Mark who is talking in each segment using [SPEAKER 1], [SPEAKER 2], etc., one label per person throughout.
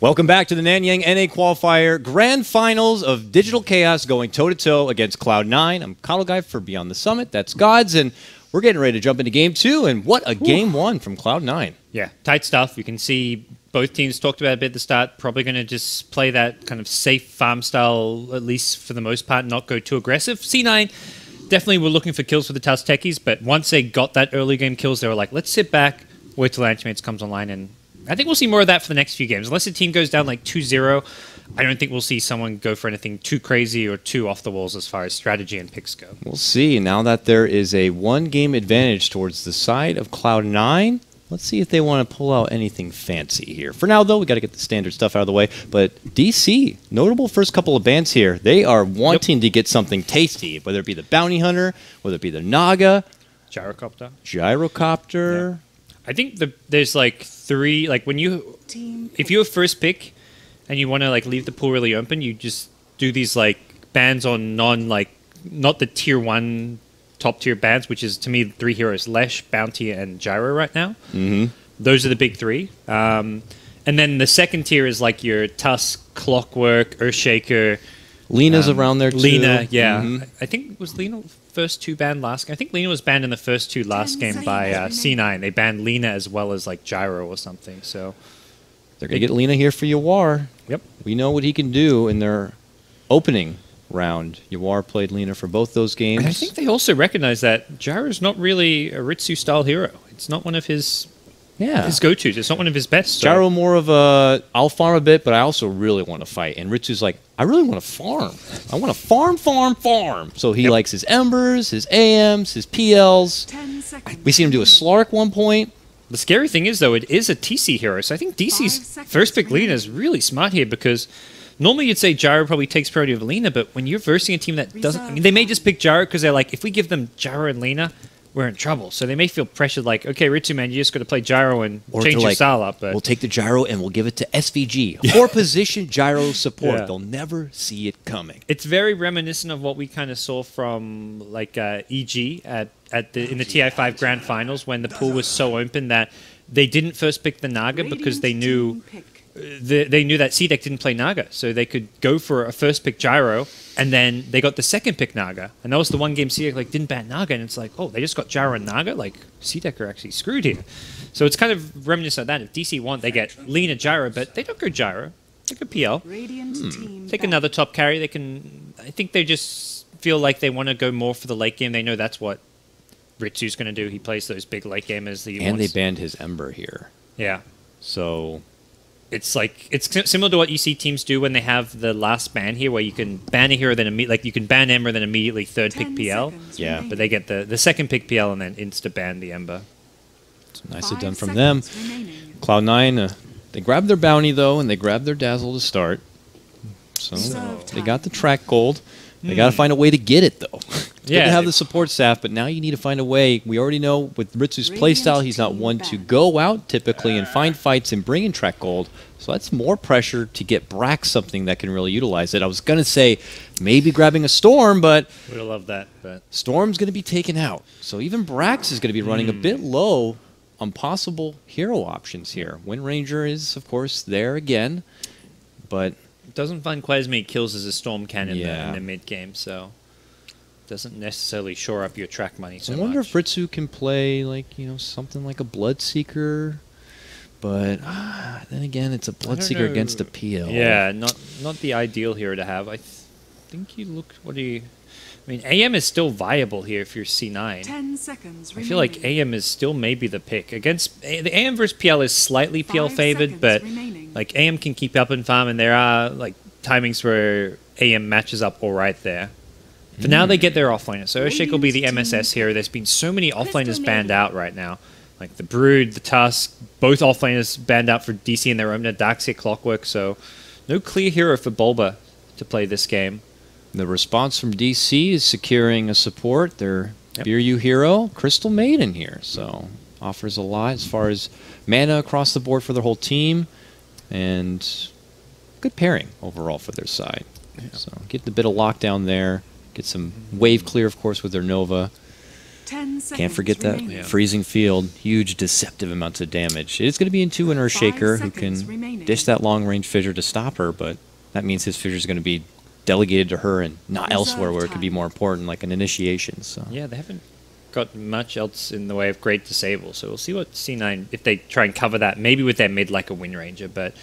[SPEAKER 1] Welcome back to the Nanyang NA Qualifier Grand Finals of Digital Chaos going toe-to-toe against Cloud9. I'm Kyle Guy for Beyond the Summit. That's Gods, and we're getting ready to jump into Game 2, and what a Game 1 from Cloud9.
[SPEAKER 2] Yeah, tight stuff. You can see both teams talked about a bit at the start, probably going to just play that kind of safe farm style, at least for the most part, not go too aggressive. C9 definitely were looking for kills for the Tusk Techies, but once they got that early game kills, they were like, let's sit back, wait till Antimates comes online, and I think we'll see more of that for the next few games. Unless the team goes down like 2-0, I don't think we'll see someone go for anything too crazy or too off the walls as far as strategy and picks go.
[SPEAKER 1] We'll see. Now that there is a one-game advantage towards the side of Cloud9, let's see if they want to pull out anything fancy here. For now, though, we got to get the standard stuff out of the way. But DC, notable first couple of bans here. They are wanting to get something tasty, whether it be the Bounty Hunter, whether it be the Naga, Gyrocopter.
[SPEAKER 2] Yeah. I think there's like three, like when you, if you have first pick and you want to like leave the pool really open, you just do these like bans on not the tier 1 top tier bans, which is to me 3 heroes, Lesh, Bounty, and Gyro right now.
[SPEAKER 1] Mm-hmm. Those
[SPEAKER 2] are the big 3. And then the second tier is like your Tusk, Clockwork, Earthshaker.
[SPEAKER 1] Lena's around there too.
[SPEAKER 2] Lena, yeah. I think, was Lena first 2 banned last game? I think Lena was banned in the first 2 last game by C9. They banned Lena as well as like Gyro or something. So
[SPEAKER 1] they're going to get Lena here for Yawar.
[SPEAKER 2] Yep.
[SPEAKER 1] We know what he can do in their opening round. Yawar played Lena for both those games.
[SPEAKER 2] And I think they also recognize that Gyro's not really a Ritsu-style hero. It's not one of his go-tos. It's not one of his best. So.
[SPEAKER 1] Gyro more of a, I'll farm a bit, but I also really want to fight. And Ritsu's like, I really want to farm. I want to farm. So he likes his Embers, his AMs, his PLs.
[SPEAKER 3] 10 seconds.
[SPEAKER 1] We seen him do a Slark one point.
[SPEAKER 2] The scary thing is, though, it is a TC hero. So I think DC's first pick Lena is really smart here because normally you'd say Gyro probably takes priority over Lena, but when you're versing a team that doesn't... I mean, they may just pick Gyro because they're like, if we give them Gyro and Lena, we're in trouble. So they may feel pressured like, okay, Ritsu, man, you just got to play Gyro and change your style up. But
[SPEAKER 1] we'll take the Gyro and we'll give it to SVG. 4-position Gyro support. Yeah. They'll never see it coming.
[SPEAKER 2] It's very reminiscent of what we kind of saw from like EG in the TI5 Grand Finals when the pool was so open that they didn't first pick the Naga because they knew... They knew that C-Deck didn't play Naga, so they could go for a first pick Gyro, and then they got the second pick Naga, and that was the one game C-Deck like didn't ban Naga, and it's like, oh, they just got Gyro and Naga, like C-Deck are actually screwed here. So it's kind of reminiscent of that. If DC want, they get Lena Gyro, but they don't go Gyro, they go PL. Take another top carry. They can. I think they just feel like they want to go more for the late game. They know that's what Ritsu's going to do. He plays those big late gamers.
[SPEAKER 1] And they banned his Ember here.
[SPEAKER 2] Yeah.
[SPEAKER 1] So.
[SPEAKER 2] It's like it's similar to what you see teams do when they have the last ban here, where you can ban a hero, then you can ban Ember, then immediately third pick PL.
[SPEAKER 1] Yeah,
[SPEAKER 2] but they get the second pick PL and then insta ban the Ember.
[SPEAKER 1] It's nicely done from them. Cloud9, they grabbed their bounty though, and they grabbed their dazzle to start. So they got the track gold. They got to find a way to get it though. It's good to have the support staff, but now you need to find a way. We already know with Ritsu's playstyle, he's not one to go out typically and find fights and bring in track gold. So that's more pressure to get Brax something that can really utilize it. I was going to say maybe grabbing a Storm, but
[SPEAKER 2] would have loved that. But
[SPEAKER 1] Storm's going to be taken out. So even Brax is going to be running a bit low on possible hero options here. Wind Ranger is, of course, there again, but
[SPEAKER 2] doesn't find quite as many kills as a Storm can in the mid game, so doesn't necessarily shore up your track money so much.
[SPEAKER 1] I wonder if Ritsu can play like something like a Bloodseeker, but then again, it's a Bloodseeker against a PL.
[SPEAKER 2] Yeah, not the ideal hero to have. I think you look. What do you? I mean, AM is still viable here if you're C9.
[SPEAKER 3] 10 seconds remaining.
[SPEAKER 2] I feel like AM is still maybe the pick. Against the AM versus PL is slightly PL favored, but like AM can keep up and farm, and there are like timings where AM matches up all right there. For now, they get their offlaner. So Earthshake will be the MSS here. There's been so many offlaners banned out right now. Like the Brood, the Tusk, both offlaners banned out for DC in their own. Darkseer, Clockwork, so no clear hero for Bulba to play this game.
[SPEAKER 1] The response from DC is securing a support. Their Biryu hero, Crystal Maiden here. So offers a lot as far as mana across the board for their whole team. And good pairing overall for their side. So getting a bit of lockdown there. Get some wave clear, of course, with their Nova. Can't forget that freezing field, huge deceptive amounts of damage. It's going to be into an Earthshaker who can dish that long-range fissure to stop her, but that means his fissure is going to be delegated to her and not elsewhere where it could be more important, like an initiation. So
[SPEAKER 2] yeah, they haven't got much else in the way of great disable, so we'll see what C9, if they try and cover that, maybe with their mid like a Wind Ranger, but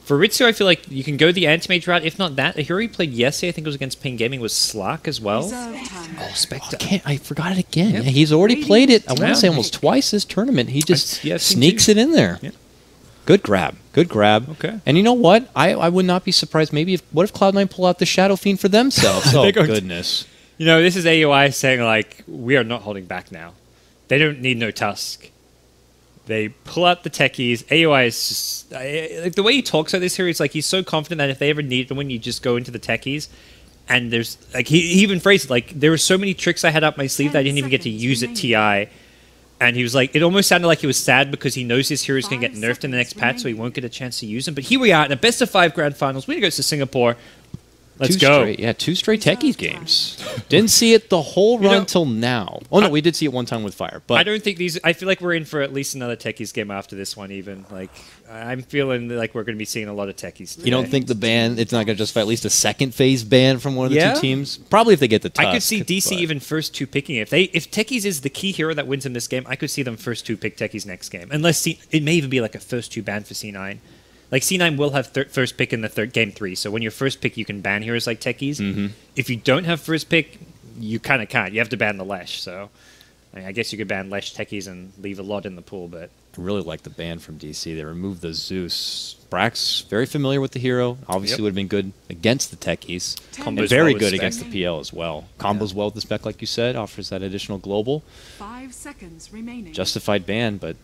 [SPEAKER 2] for Ritsu, I feel like you can go the anti-mage route. If not that, a hero he played yesterday, I think it was against Ping Gaming, was Slark as well.
[SPEAKER 1] Oh, Spectre. I forgot it again. Yep. Yeah, he's already played it, I want to say almost twice this tournament. He just sneaks it in there. Yep. Good grab. Good grab. Okay. And you know what? I would not be surprised. Maybe what if Cloud9 pull out the Shadow Fiend for themselves? Oh, goodness.
[SPEAKER 2] You know, this is AUI saying, like, we are not holding back now. They don't need no Tusk. They pull out the techies. AUI is just... like the way he talks about this here, it's like he's so confident that if they ever need to win, you just go into the techies. And there's... like, he even phrased it, like, there were so many tricks I had up my sleeve that I didn't even get to use at TI. And he was like... it almost sounded like he was sad because he knows his hero's going to get nerfed in the next patch, so he won't get a chance to use them. But here we are in a best-of-5 grand finals. Winner goes to Singapore. Let's go.
[SPEAKER 1] Two straight techies games. Didn't see it the whole run till now. Oh, no, we did see it one time with Fire. But
[SPEAKER 2] I don't think these... I feel like we're in for at least another techies game after this one, even. Like, I'm feeling like we're going to be seeing a lot of techies today.
[SPEAKER 1] You don't think the ban, it's not going to justify at least a second phase ban from one of the two teams? Probably if they get the Tusk.
[SPEAKER 2] I could see DC even first two picking it. If techies is the key hero that wins in this game, I could see them first two pick techies next game. Unless it may even be like a first two ban for C9. Like, C9 will have first pick in the game 3, so when you're first pick, you can ban heroes like techies. If you don't have first pick, you kind of can't. You have to ban the Lesh, so... I guess you could ban Lesh techies and leave a lot in the pool, but...
[SPEAKER 1] I really like the ban from DC. They removed the Zeus. Brax, very familiar with the hero. Obviously would have been good against the techies. And very good against the PL as well. Combos well with the spec, like you said. Offers that additional global.
[SPEAKER 3] 5 seconds remaining.
[SPEAKER 1] Justified ban, but...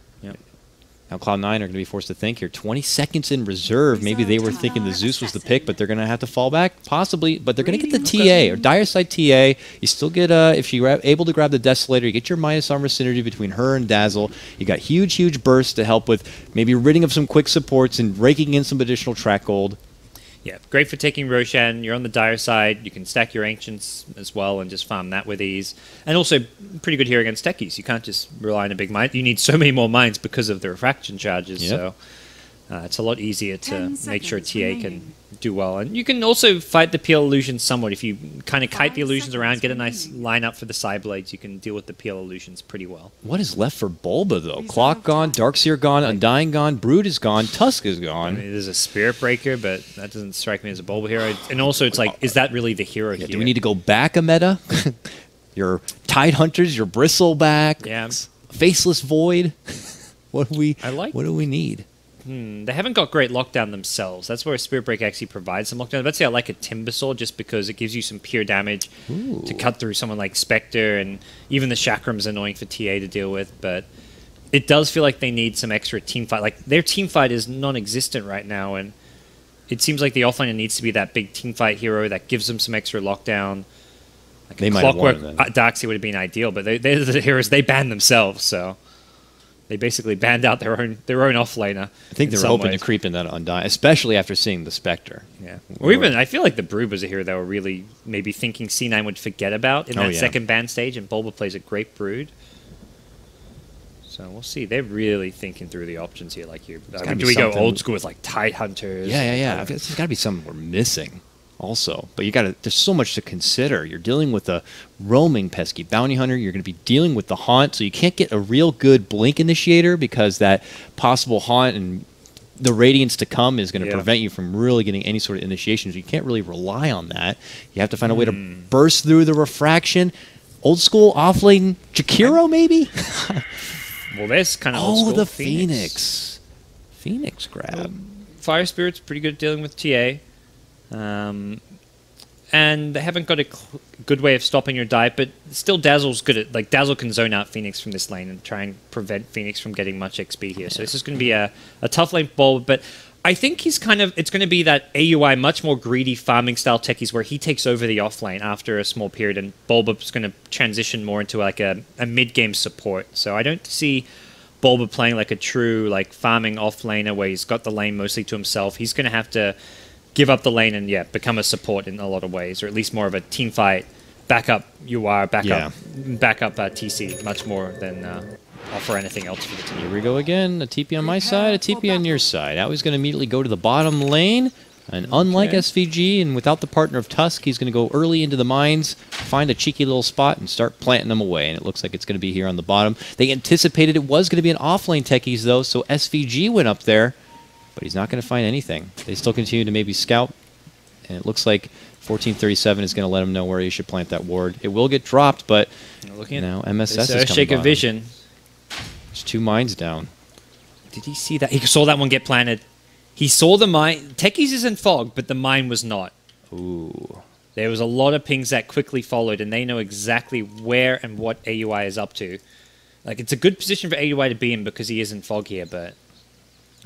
[SPEAKER 1] Now Cloud9 are going to be forced to think here. 20 seconds in reserve. Maybe they were thinking the Zeus was the pick, but they're going to have to fall back, possibly. But they're going to get the TA, or Dire Side TA. You still get, if you're able to grab the Desolator, you get your minus armor synergy between her and Dazzle. You got huge bursts to help with maybe ridding of some quick supports and raking in some additional track gold.
[SPEAKER 2] Yeah, great for taking Roshan. You're on the Dire side. You can stack your Ancients as well and just farm that with ease. And also, pretty good here against techies. You can't just rely on a big mine. You need so many more mines because of the refraction charges. So it's a lot easier to make sure TA can do well. And you can also fight the PL illusions somewhat. If you kind of kite the illusions around, get a nice lineup for the side blades, you can deal with the PL illusions pretty well.
[SPEAKER 1] What is left for Bulba, though? Clock gone, Darkseer gone, Undying gone, Brood is gone, Tusk is gone.
[SPEAKER 2] I mean, there's a Spirit Breaker, but that doesn't strike me as a Bulba hero. And also, it's like, is that really the hero here?
[SPEAKER 1] Do we need to go back a meta? Your Tide Hunters, your Bristlebacks, Faceless Void. What do we need?
[SPEAKER 2] They haven't got great lockdown themselves. That's where a Spirit Break actually provides some lockdown. Let's say I like a Timbersaw just because it gives you some pure damage to cut through someone like Spectre, and even the Chakram's annoying for TA to deal with, but it does feel like they need some extra team fight. Like, their team fight is non-existent right now, and it seems like the offlaner needs to be that big team fight hero that gives them some extra lockdown. Like
[SPEAKER 1] they might
[SPEAKER 2] Clockwork
[SPEAKER 1] have
[SPEAKER 2] Darkseid would have been ideal, but they're the heroes they banned themselves, so... They basically banned out their own offlaner.
[SPEAKER 1] I think they were hoping to creep in that Undying, especially after seeing the Spectre.
[SPEAKER 2] Yeah. Or even, I feel like the Brood was a hero that were really maybe thinking C9 would forget about in that second ban stage, and Bulba plays a great Brood. So we'll see. They're really thinking through the options here. Like, do we go old school with like Tide Hunters?
[SPEAKER 1] Yeah. There's got to be something we're missing. Also, but there's so much to consider. You're dealing with a roaming pesky bounty hunter. You're going to be dealing with the haunt, so you can't get a real good blink initiator because that possible haunt and the radiance to come is going to prevent you from really getting any sort of initiation. So you can't really rely on that. You have to find a way to burst through the refraction. Old school offlane Jakiro, maybe.
[SPEAKER 2] Well, there's kind of old school
[SPEAKER 1] the Phoenix grab.
[SPEAKER 2] Fire Spirit's pretty good at dealing with TA. And they haven't got a good way of stopping your dive, but still Dazzle's good at, like, Dazzle can zone out Phoenix from this lane and try and prevent Phoenix from getting much XP here. So this is going to be a tough lane for Bulba, but I think it's going to be that AUI much more greedy farming style techies where he takes over the off lane after a small period, and Bulba's going to transition more into like a mid-game support. So I don't see Bulba playing like a true like farming off laner where he's got the lane mostly to himself. He's going to have to give up the lane and become a support in a lot of ways, or at least more of a team fight backup UR, backup TC much more than offer anything else for the team.
[SPEAKER 1] Here we go again. A TP on my side, a TP on your side. Now he's going to immediately go to the bottom lane. And unlike SVG, and without the partner of Tusk, he's going to go early into the mines, find a cheeky little spot, and start planting them away. And it looks like it's going to be here on the bottom. They anticipated it was going to be an offlane techies, though, so SVG went up there. But he's not going to find anything. They still continue to maybe scout. And it looks like 1437 is going to let him know where he should plant that ward. It will get dropped, but now MSS is coming by.
[SPEAKER 2] Vision.
[SPEAKER 1] There's 2 mines down.
[SPEAKER 2] Did he see that? He saw that one get planted. He saw the mine. Techies is in fog, but the mine was not.
[SPEAKER 1] Ooh.
[SPEAKER 2] There was a lot of pings that quickly followed, and they know exactly where and what AUI is up to. Like, it's a good position for AUI to be in because he is in fog here, but...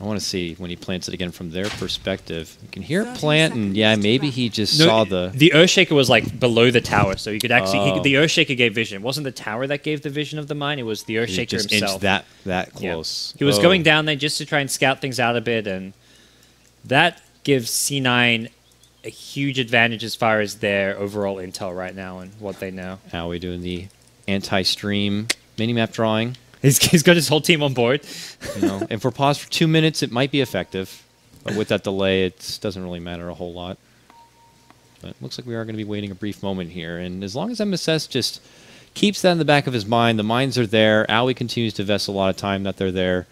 [SPEAKER 1] I want to see when he plants it again from their perspective. You can hear it plant, and yeah, maybe he just saw the...
[SPEAKER 2] The Earthshaker was, like, below the tower, so you could actually... the Earthshaker gave vision. It wasn't the tower that gave the vision of the mine, it was the Earthshaker
[SPEAKER 1] just
[SPEAKER 2] himself.
[SPEAKER 1] Just that close.
[SPEAKER 2] Yeah. He was going down there just to try and scout things out a bit, and that gives C9 a huge advantage as far as their overall intel right now and what they know.
[SPEAKER 1] How are we doing the anti-stream minimap drawing?
[SPEAKER 2] He's got his whole team on board.
[SPEAKER 1] You know, if we're paused for 2 minutes, it might be effective. But with that delay, it doesn't really matter a whole lot. But it looks like we are going to be waiting a brief moment here. And as long as MSS just keeps that in the back of his mind, the mines are there, Owie continues to invest a lot of time that they're there,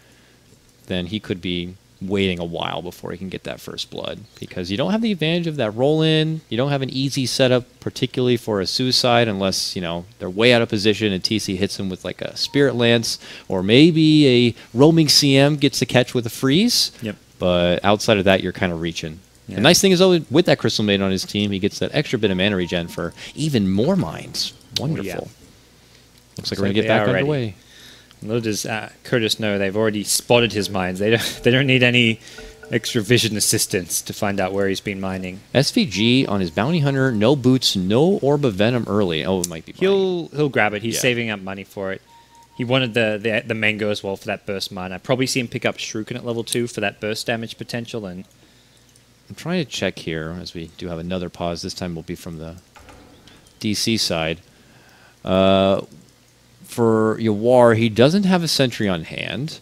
[SPEAKER 1] then he could be waiting a while before he can get that first blood. Because you don't have the advantage of that roll-in. You don't have an easy setup, particularly for a suicide, unless, you know, they're way out of position and TC hits him with like a Spirit Lance, or maybe a roaming CM gets the catch with a freeze.
[SPEAKER 2] Yep.
[SPEAKER 1] But outside of that, you're kind of reaching. Yeah. The nice thing is, though, with that Crystal Maiden on his team, he gets that extra bit of mana regen for even more mines. Wonderful.
[SPEAKER 2] Yeah.
[SPEAKER 1] Looks like we're going to get back underway.
[SPEAKER 2] Little does Curtis know they've already spotted his mines. They don't need any extra vision assistance to find out where he's been mining.
[SPEAKER 1] SVG on his Bounty Hunter, no boots, no Orb of Venom early. Oh, it might be
[SPEAKER 2] mine. He'll grab it. He's saving up money for it. He wanted the Mango as well for that burst mine. I probably see him pick up Shuriken at level 2 for that burst damage potential. And
[SPEAKER 1] I'm trying to check here as we do have another pause. This time will be from the DC side. For Yawar, he doesn't have a sentry on hand,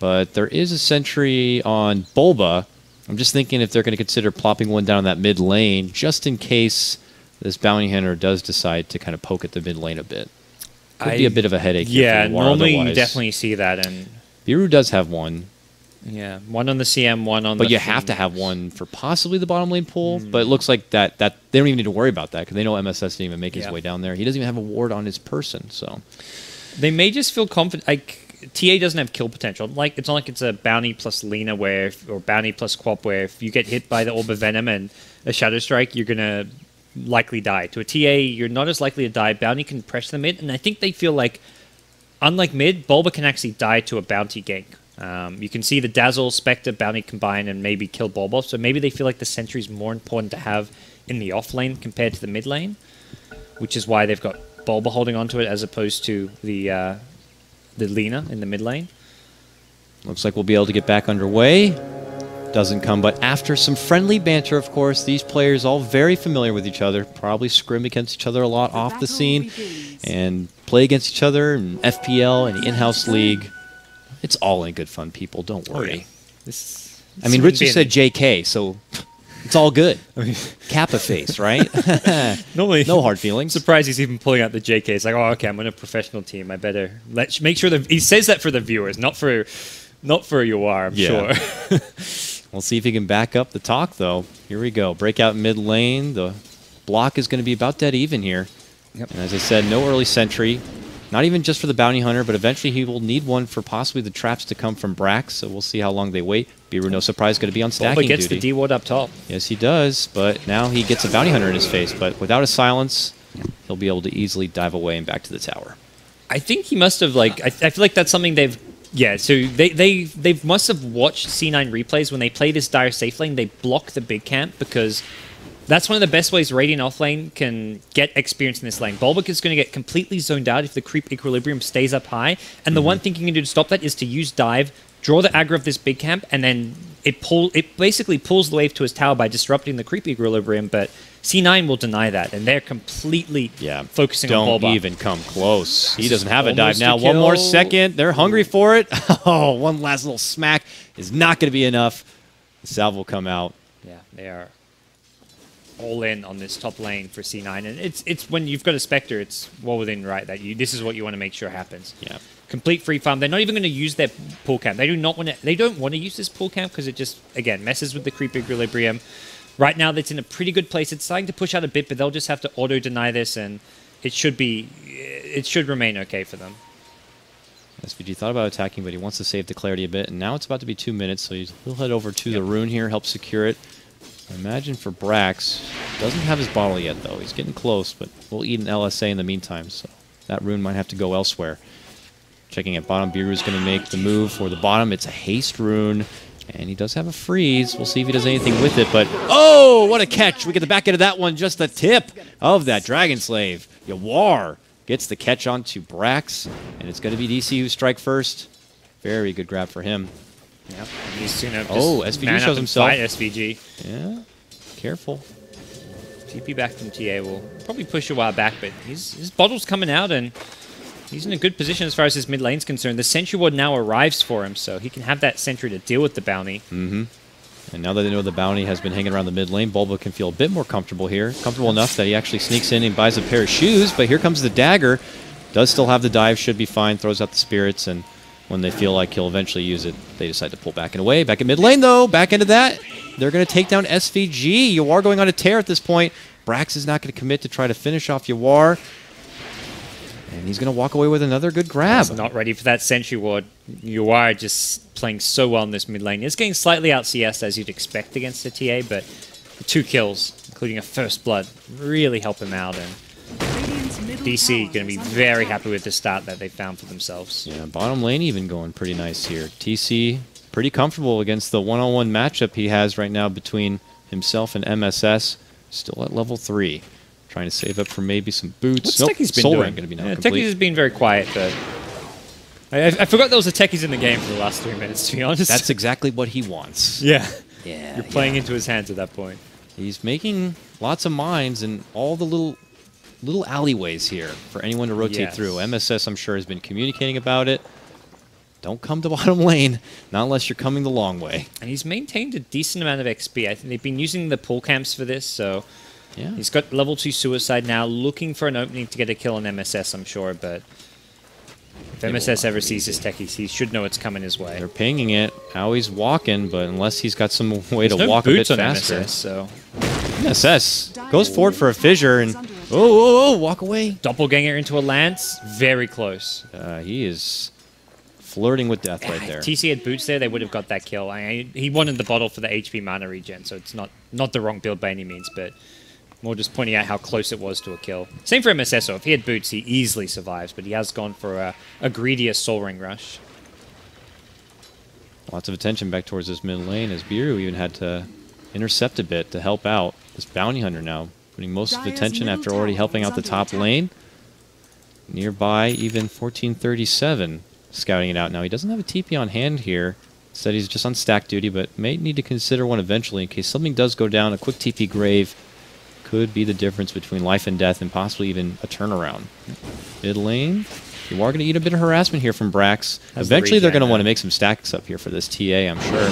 [SPEAKER 1] but there is a sentry on Bulba. I'm just thinking if they're going to consider plopping one down that mid lane, just in case this Bounty Hunter does decide to kind of poke at the mid lane a bit. Could be a bit of a headache.
[SPEAKER 2] Yeah,
[SPEAKER 1] here for Yawar
[SPEAKER 2] normally
[SPEAKER 1] otherwise.
[SPEAKER 2] you definitely see that. And
[SPEAKER 1] Biru does have one.
[SPEAKER 2] Yeah, one on the CM, one on
[SPEAKER 1] but
[SPEAKER 2] the...
[SPEAKER 1] But you have to have one for possibly the bottom lane pool. But it looks like that they don't even need to worry about that because they know MSS didn't even make his way down there. He doesn't even have a ward on his person, so...
[SPEAKER 2] They may just feel confident. Like, TA doesn't have kill potential. Like, it's not like it's a bounty plus Lina or bounty plus Quap where if you get hit by the Orb of Venom and a Shadow Strike, you're going to likely die. To a TA, you're not as likely to die. Bounty can press the mid, and I think they feel like, unlike mid, Bulba can actually die to a bounty gank. You can see the Dazzle, Spectre, Bounty combine and maybe kill Bulba, so maybe they feel like the Sentry is more important to have in the off lane compared to the mid lane, which is why they've got Bulba holding onto it as opposed to the Lina in the mid lane.
[SPEAKER 1] Looks like we'll be able to get back underway. Doesn't come, but after some friendly banter, of course, these players all very familiar with each other, probably scrim against each other a lot off the scene, and play against each other in FPL and the in-house league. It's all in good fun, people. Don't worry. I mean, Richard said JK, so... It's all good. Kappa face, right?
[SPEAKER 2] Normally,
[SPEAKER 1] no hard feelings.
[SPEAKER 2] Surprised he's even pulling out the JK. It's like, oh, okay, I'm on a professional team. I better make sure that he says that for the viewers, not for you are. I'm sure.
[SPEAKER 1] We'll see if he can back up the talk, though. Here we go. Breakout mid lane. The block is going to be about dead even here. Yep. And as I said, no early sentry. Not even just for the Bounty Hunter, but eventually he will need one for possibly the traps to come from Brax, so we'll see how long they wait. Biru, no surprise, going to be on stacking duty.
[SPEAKER 2] But gets the D-ward up top.
[SPEAKER 1] Yes, he does, but now he gets a Bounty Hunter in his face, but without a silence, he'll be able to easily dive away and back to the tower.
[SPEAKER 2] I think he must have, like, I feel like that's something they've... Yeah, so they must have watched C9 replays. When they play this Dire safe lane, they block the big camp because... That's one of the best ways Radiant offlane can get experience in this lane. Bulwark is going to get completely zoned out if the creep equilibrium stays up high. And the one thing you can do to stop that is to use dive, draw the aggro of this big camp, and then it basically pulls the wave to his tower by disrupting the creep equilibrium, but C9 will deny that, and they're completely focusing on Bulba.
[SPEAKER 1] Don't even come close. He doesn't have a dive now. One more second. They're hungry for it. Oh, one last little smack is not going to be enough. The salve will come out.
[SPEAKER 2] Yeah, they are all in on this top lane for C9, and it's when you've got a Spectre, it's well within right that this is what you want to make sure happens.
[SPEAKER 1] Yeah.
[SPEAKER 2] Complete free farm. They're not even going to use their pull camp. They don't want to use this pull camp because it just again messes with the creep equilibrium. Right now, that's in a pretty good place. It's starting to push out a bit, but they'll just have to auto deny this, and it should remain okay for them.
[SPEAKER 1] SVG thought about attacking, but he wants to save the clarity a bit, and now it's about to be 2 minutes, so he'll head over to the rune here, help secure it. I imagine for Brax, doesn't have his bottle yet though. He's getting close, but we'll eat an LSA in the meantime, so that rune might have to go elsewhere. Checking at bottom, Biru's going to make the move for the bottom. It's a haste rune, and he does have a freeze. We'll see if he does anything with it, but oh, what a catch. We get the back end of that one, just the tip of that Dragon Slave. Yawar gets the catch onto Brax, and it's going to be DC who strike first. Very good grab for him.
[SPEAKER 2] Yeah, he's going to
[SPEAKER 1] SVG shows himself.
[SPEAKER 2] Fight SVG.
[SPEAKER 1] Yeah, careful.
[SPEAKER 2] TP back from TA will probably push a while back, but his bottle's coming out, and he's in a good position as far as his mid lane's concerned. The Sentry Ward now arrives for him, so he can have that Sentry to deal with the bounty.
[SPEAKER 1] Mm-hmm. And now that they know the bounty has been hanging around the mid lane, Bulba can feel a bit more comfortable here. Comfortable enough that he actually sneaks in and buys a pair of shoes, but here comes the dagger. Does still have the dive, should be fine, throws out the spirits, and when they feel like he'll eventually use it, they decide to pull back and away. Back at mid lane, though, back into that. They're going to take down SVG. Yawar going on a tear at this point. Brax is not going to commit to try to finish off Yawar. And he's going to walk away with another good grab.
[SPEAKER 2] He's not ready for that Sentry Ward. Yawar just playing so well in this mid lane. He's getting slightly out CS as you'd expect against the TA, but the 2 kills, including a first blood, really help him out. And DC going to be very happy with the start that they found for themselves.
[SPEAKER 1] Yeah, bottom lane even going pretty nice here. TC pretty comfortable against the one-on-one matchup he has right now between himself and MSS. Still at level 3. Trying to save up for maybe some boots.
[SPEAKER 2] What's Techie's been
[SPEAKER 1] Soul
[SPEAKER 2] doing?
[SPEAKER 1] Ring going to be now
[SPEAKER 2] Techie's
[SPEAKER 1] complete.
[SPEAKER 2] has been very quiet, but I forgot there was a Techies in the game for the last 3 minutes, to be honest.
[SPEAKER 1] That's exactly what he wants.
[SPEAKER 2] Yeah.
[SPEAKER 1] Yeah.
[SPEAKER 2] You're playing into his hands at that point.
[SPEAKER 1] He's making lots of mines and all the little alleyways here for anyone to rotate through. MSS, I'm sure, has been communicating about it. Don't come to bottom lane, not unless you're coming the long way.
[SPEAKER 2] And he's maintained a decent amount of XP. I think they've been using the pull camps for this, so
[SPEAKER 1] yeah.
[SPEAKER 2] He's got level 2 Suicide now, looking for an opening to get a kill on MSS, I'm sure, but if MSS ever sees his techies, he should know it's coming his way.
[SPEAKER 1] They're pinging it. How he's walking, but unless he's got some way to
[SPEAKER 2] no
[SPEAKER 1] walk a bit
[SPEAKER 2] boots on
[SPEAKER 1] faster.
[SPEAKER 2] MSS, so
[SPEAKER 1] MSS goes forward for a fissure and walk away.
[SPEAKER 2] Doppelganger into a lance, very close.
[SPEAKER 1] He is flirting with death right there.
[SPEAKER 2] TC had boots there, they would have got that kill. He wanted the bottle for the HP mana regen, so it's not the wrong build by any means, but more just pointing out how close it was to a kill. Same for MSS, so if he had boots, he easily survives, but he has gone for a greedier Soul Ring rush.
[SPEAKER 1] Lots of attention back towards this mid lane as Biru even had to intercept a bit to help out this bounty hunter now, putting most of the attention after already helping out the top lane. Nearby, even 1437 scouting it out now. He doesn't have a TP on hand here. Said he's just on stack duty, but may need to consider one eventually in case something does go down. A quick TP grave could be the difference between life and death and possibly even a turnaround. Mid lane, you are going to eat a bit of harassment here from Brax. Eventually, they're going to want to make some stacks up here for this TA, I'm sure.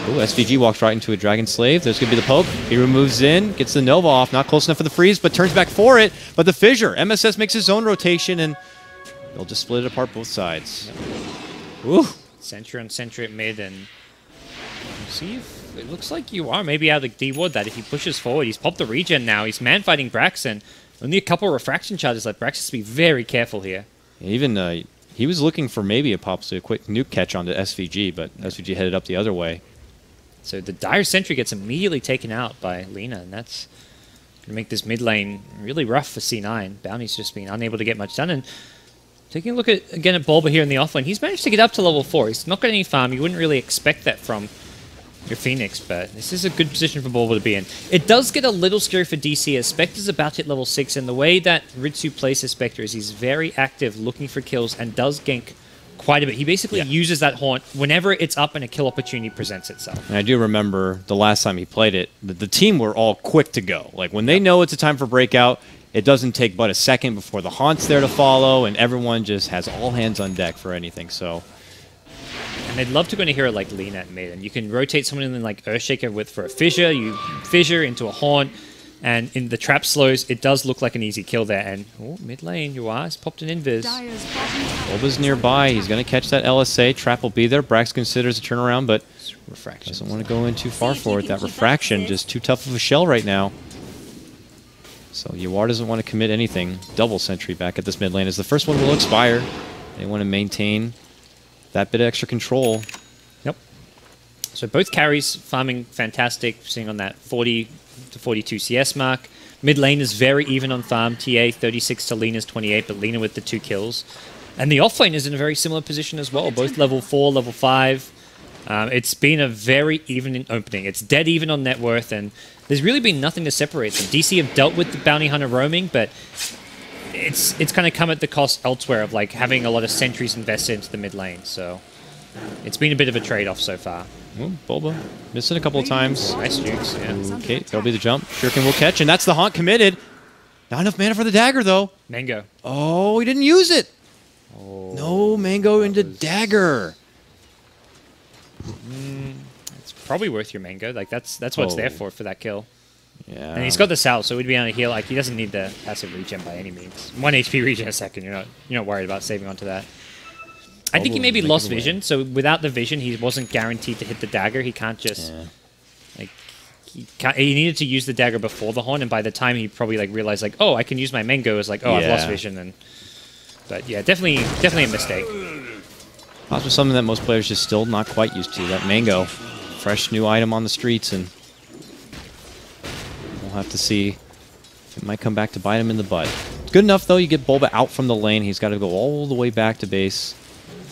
[SPEAKER 1] Ooh, SVG walks right into a Dragon Slave. There's going to be the poke. He moves in, gets the Nova off. Not close enough for the freeze, but turns back for it. But the fissure. MSS makes his own rotation, and they'll just split it apart both sides. Ooh.
[SPEAKER 2] Sentry on Sentry at mid, and see if it looks like you are maybe out of the D-Ward that if he pushes forward, he's popped the regen now. He's man-fighting Braxton. Only a couple of refraction charges left. Brax has to be very careful here.
[SPEAKER 1] Even he was looking for maybe a pop to a quick nuke catch onto SVG, but SVG headed up the other way.
[SPEAKER 2] So the Dire Sentry gets immediately taken out by Lina, and that's going to make this mid lane really rough for C9. Bounty's just been unable to get much done, and taking a look again at Bulba here in the offlane, he's managed to get up to level 4. He's not got any farm. You wouldn't really expect that from your Phoenix, but this is a good position for Bulba to be in. It does get a little scary for DC as Spectre's about to hit level 6, and the way that Ritsu plays his Spectre is he's very active looking for kills and does gank quite a bit. He basically uses that haunt whenever it's up and a kill opportunity presents itself.
[SPEAKER 1] And I do remember the last time he played it, the team were all quick to go. Like, when they know it's a time for breakout, it doesn't take but a second before the haunt's there to follow, and everyone just has all hands on deck for anything, so...
[SPEAKER 2] And they'd love to go into a hero like Lina at mid, and you can rotate someone in like Earthshaker for a fissure, you fissure into a haunt, and in the trap slows, it does look like an easy kill there. And mid lane, Yua's popped an invis.
[SPEAKER 1] Boba's nearby, he's going to catch that LSA, trap will be there, Brax considers a turnaround, but
[SPEAKER 2] Refraction
[SPEAKER 1] doesn't want to go in too far for it. That refraction, just too tough of a shell right now. So Yuar doesn't want to commit anything. Double sentry back at this mid lane as the first one will expire. They want to maintain that bit of extra control.
[SPEAKER 2] Yep. So both carries farming fantastic, sitting on that 40 to 42 CS mark. Mid lane is very even on farm. TA 36 to Lina's 28, but Lina with the 2 kills. And the off lane is in a very similar position as well, both level 4, level 5. It's been a very even opening. It's dead even on net worth, and there's really been nothing to separate them. DC have dealt with the bounty hunter roaming, but it's kind of come at the cost elsewhere of like having a lot of sentries invested into the mid lane. So it's been a bit of a trade-off so far.
[SPEAKER 1] Boba missed it a couple of times.
[SPEAKER 2] Nice jukes, yeah.
[SPEAKER 1] Okay, there'll be the jump. Shuriken will catch, and that's the haunt committed. Not enough mana for the dagger, though.
[SPEAKER 2] Mango.
[SPEAKER 1] Oh, he didn't use it.
[SPEAKER 2] Oh,
[SPEAKER 1] No, Mango into dagger.
[SPEAKER 2] It's probably worth your Mango. Like that's what it's there for that kill.
[SPEAKER 1] Yeah.
[SPEAKER 2] And he's got the Sal, so he'd be on a heal. Like he doesn't need the passive regen by any means. 1 HP regen a second. You're not worried about saving onto that. I think he maybe lost vision. So without the vision, he wasn't guaranteed to hit the dagger. He can't just like he needed to use the dagger before the horn, and by the time he probably like realized like, oh, I can use my Mango, it's like, oh, I've lost vision. And but yeah, definitely a mistake.
[SPEAKER 1] Also something that most players just still not quite used to. That Mango, fresh new item on the streets, and we'll have to see if it might come back to bite him in the butt. Good enough though. You get Boba out from the lane. He's got to go all the way back to base.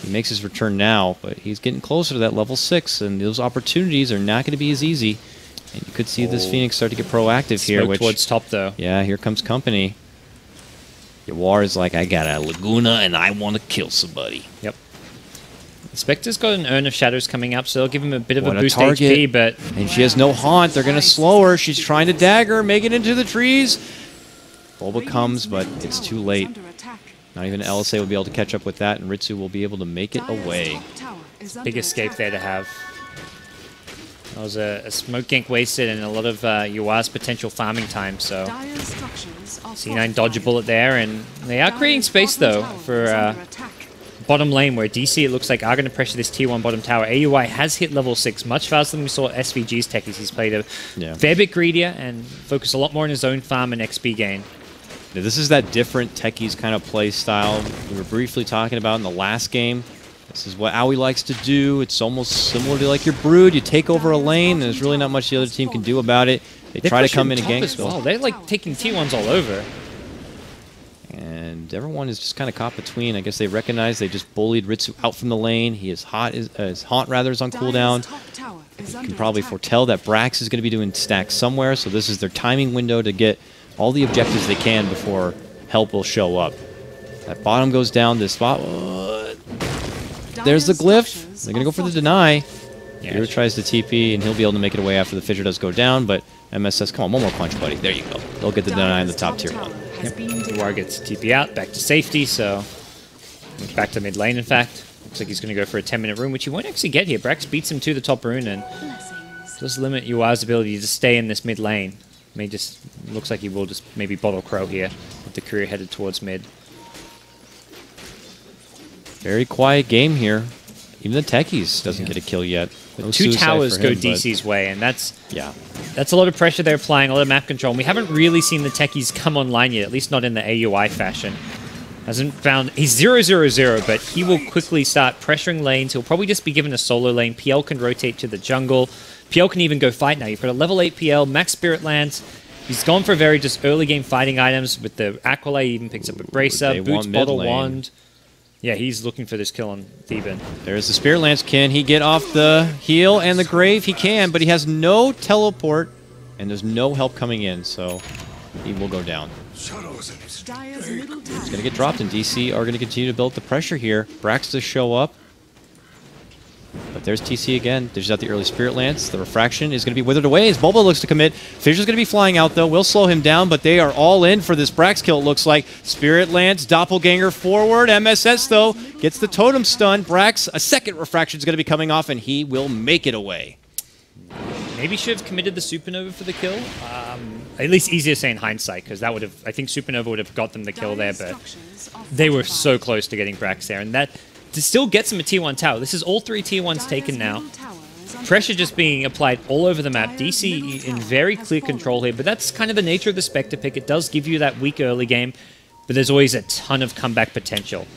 [SPEAKER 1] He makes his return now, but he's getting closer to that level 6, and those opportunities are not going to be as easy. And you could see this Phoenix start to get proactive here.
[SPEAKER 2] Smoke towards top, though.
[SPEAKER 1] Yeah, here comes company. Yawar is like, I got a Laguna, and I want to kill somebody.
[SPEAKER 2] Yep. Spectre's got an Urn of Shadows coming up, so they'll give him a bit of a boost
[SPEAKER 1] target.
[SPEAKER 2] HP, but...
[SPEAKER 1] And she has no haunt. They're going to slow her. She's trying to dagger, make it into the trees. Boba comes, but it's too late. Not even LSA will be able to catch up with that, and Ritsu will be able to make it away.
[SPEAKER 2] Big escape there to have. That was a smoke gank wasted and a lot of Yua's potential farming time, so... C9 dodge a bullet there, and they are creating space, though, for bottom lane, where DC, it looks like, are going to pressure this tier 1 bottom tower. AUI has hit level 6 much faster than we saw SVG's techies. He's played a fair bit greedier and focused a lot more on his own farm and XP gain.
[SPEAKER 1] Now, this is that different techies kind of play style we were briefly talking about in the last game. This is what Aoi likes to do. It's almost similar to like your Brood. You take over a lane, and there's really not much the other team can do about it. They try to come in and gank spell.
[SPEAKER 2] Well. They're like taking T1s all over.
[SPEAKER 1] And everyone is just kind of caught between. I guess they recognize they just bullied Ritsu out from the lane. He is his haunt rather is on cooldown. You can probably foretell that Brax is going to be doing stacks somewhere, so this is their timing window to get all the objectives they can before help will show up. That bottom goes down this spot. There's the glyph. They're going to go for the deny. Hero tries to TP, and he'll be able to make it away after the fissure does go down, but MS says, come on, one more punch, buddy. There you go. They'll get the deny in the top tier 1.
[SPEAKER 2] Yep. War gets TP out, back to safety, so back to mid lane, in fact. Looks like he's going to go for a 10-minute rune, which he won't actually get here. Brax beats him to the top rune, and does limit Yua's ability to stay in this mid lane. Looks like he will just maybe bottle Crow here with the career headed towards mid. Very
[SPEAKER 1] quiet game here. Even the techies doesn't get a kill yet. No
[SPEAKER 2] 2 towers go DC's way, and that's a lot of pressure they're applying, a lot of map control. And we haven't really seen the techies come online yet, at least not in the AUI fashion. Hasn't found... He's 0-0-0, but he will quickly start pressuring lanes. He'll probably just be given a solo lane. PL can rotate to the jungle. PL can even go fight now. You've got a level 8 PL, max Spirit Lance. He's gone for very just early game fighting items. With the Aqualay, he even picks up a Bracer, Boots, Bottle, Wand. Yeah, he's looking for this kill on Theban.
[SPEAKER 1] There's the Spirit Lance. Can he get off the heal and the grave? He can, but he has no teleport, and there's no help coming in, so he will go down.
[SPEAKER 3] Dire's middle tower.
[SPEAKER 1] It's going to get dropped, and DC are going to continue to build the pressure here. Brax to show up. But there's TC again. Dishes out the early Spirit Lance. The Refraction is going to be withered away as Bulba looks to commit. Fisher's going to be flying out, though. Will slow him down, but they are all in for this Brax kill, it looks like. Spirit Lance, Doppelganger forward. MSS, though, gets the Totem stun. Brax, a second Refraction is going to be coming off, and he will make it away.
[SPEAKER 2] Maybe should have committed the Supernova for the kill. At least easier to say in hindsight, because that would have, I think Supernova would have got them the kill there, but they were so close to getting Brax there, and that to still get them a Tier 1 tower. This is all 3 Tier 1s taken now. Pressure just being applied all over the map. DC in very clear control here, but that's kind of the nature of the Spectre pick. It does give you that weak early game, but there's always a ton of comeback potential.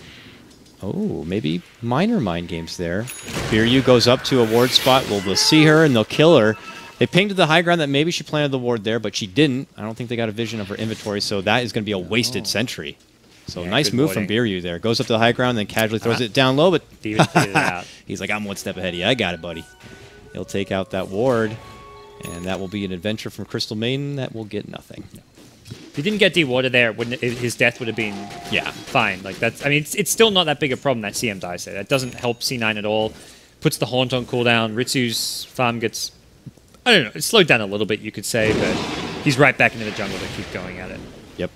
[SPEAKER 1] Oh, maybe minor mind games there. Biryu goes up to a ward spot. Well, they'll see her and they'll kill her. They pinged to the high ground that maybe she planted the ward there, but she didn't. I don't think they got a vision of her inventory, so that is going to be a wasted sentry. So
[SPEAKER 2] Yeah,
[SPEAKER 1] nice
[SPEAKER 2] good
[SPEAKER 1] move from
[SPEAKER 2] warding.
[SPEAKER 1] Biryu there. Goes up to the high ground, then casually throws it down low, but
[SPEAKER 2] Steven cleared it out.
[SPEAKER 1] he's like, I'm one step ahead of you. I got it, buddy. He'll take out that ward, and that will be an adventure from Crystal Maiden that will get nothing.
[SPEAKER 2] If he didn't get dewarded there, his death would have been fine. Like that's, I mean, it's still not that big a problem that CM dies there. That doesn't help C9 at all. Puts the Haunt on cooldown. Ritsu's farm gets, I don't know, it's slowed down a little bit, you could say, but he's right back into the jungle to keep going at it.
[SPEAKER 1] Yep.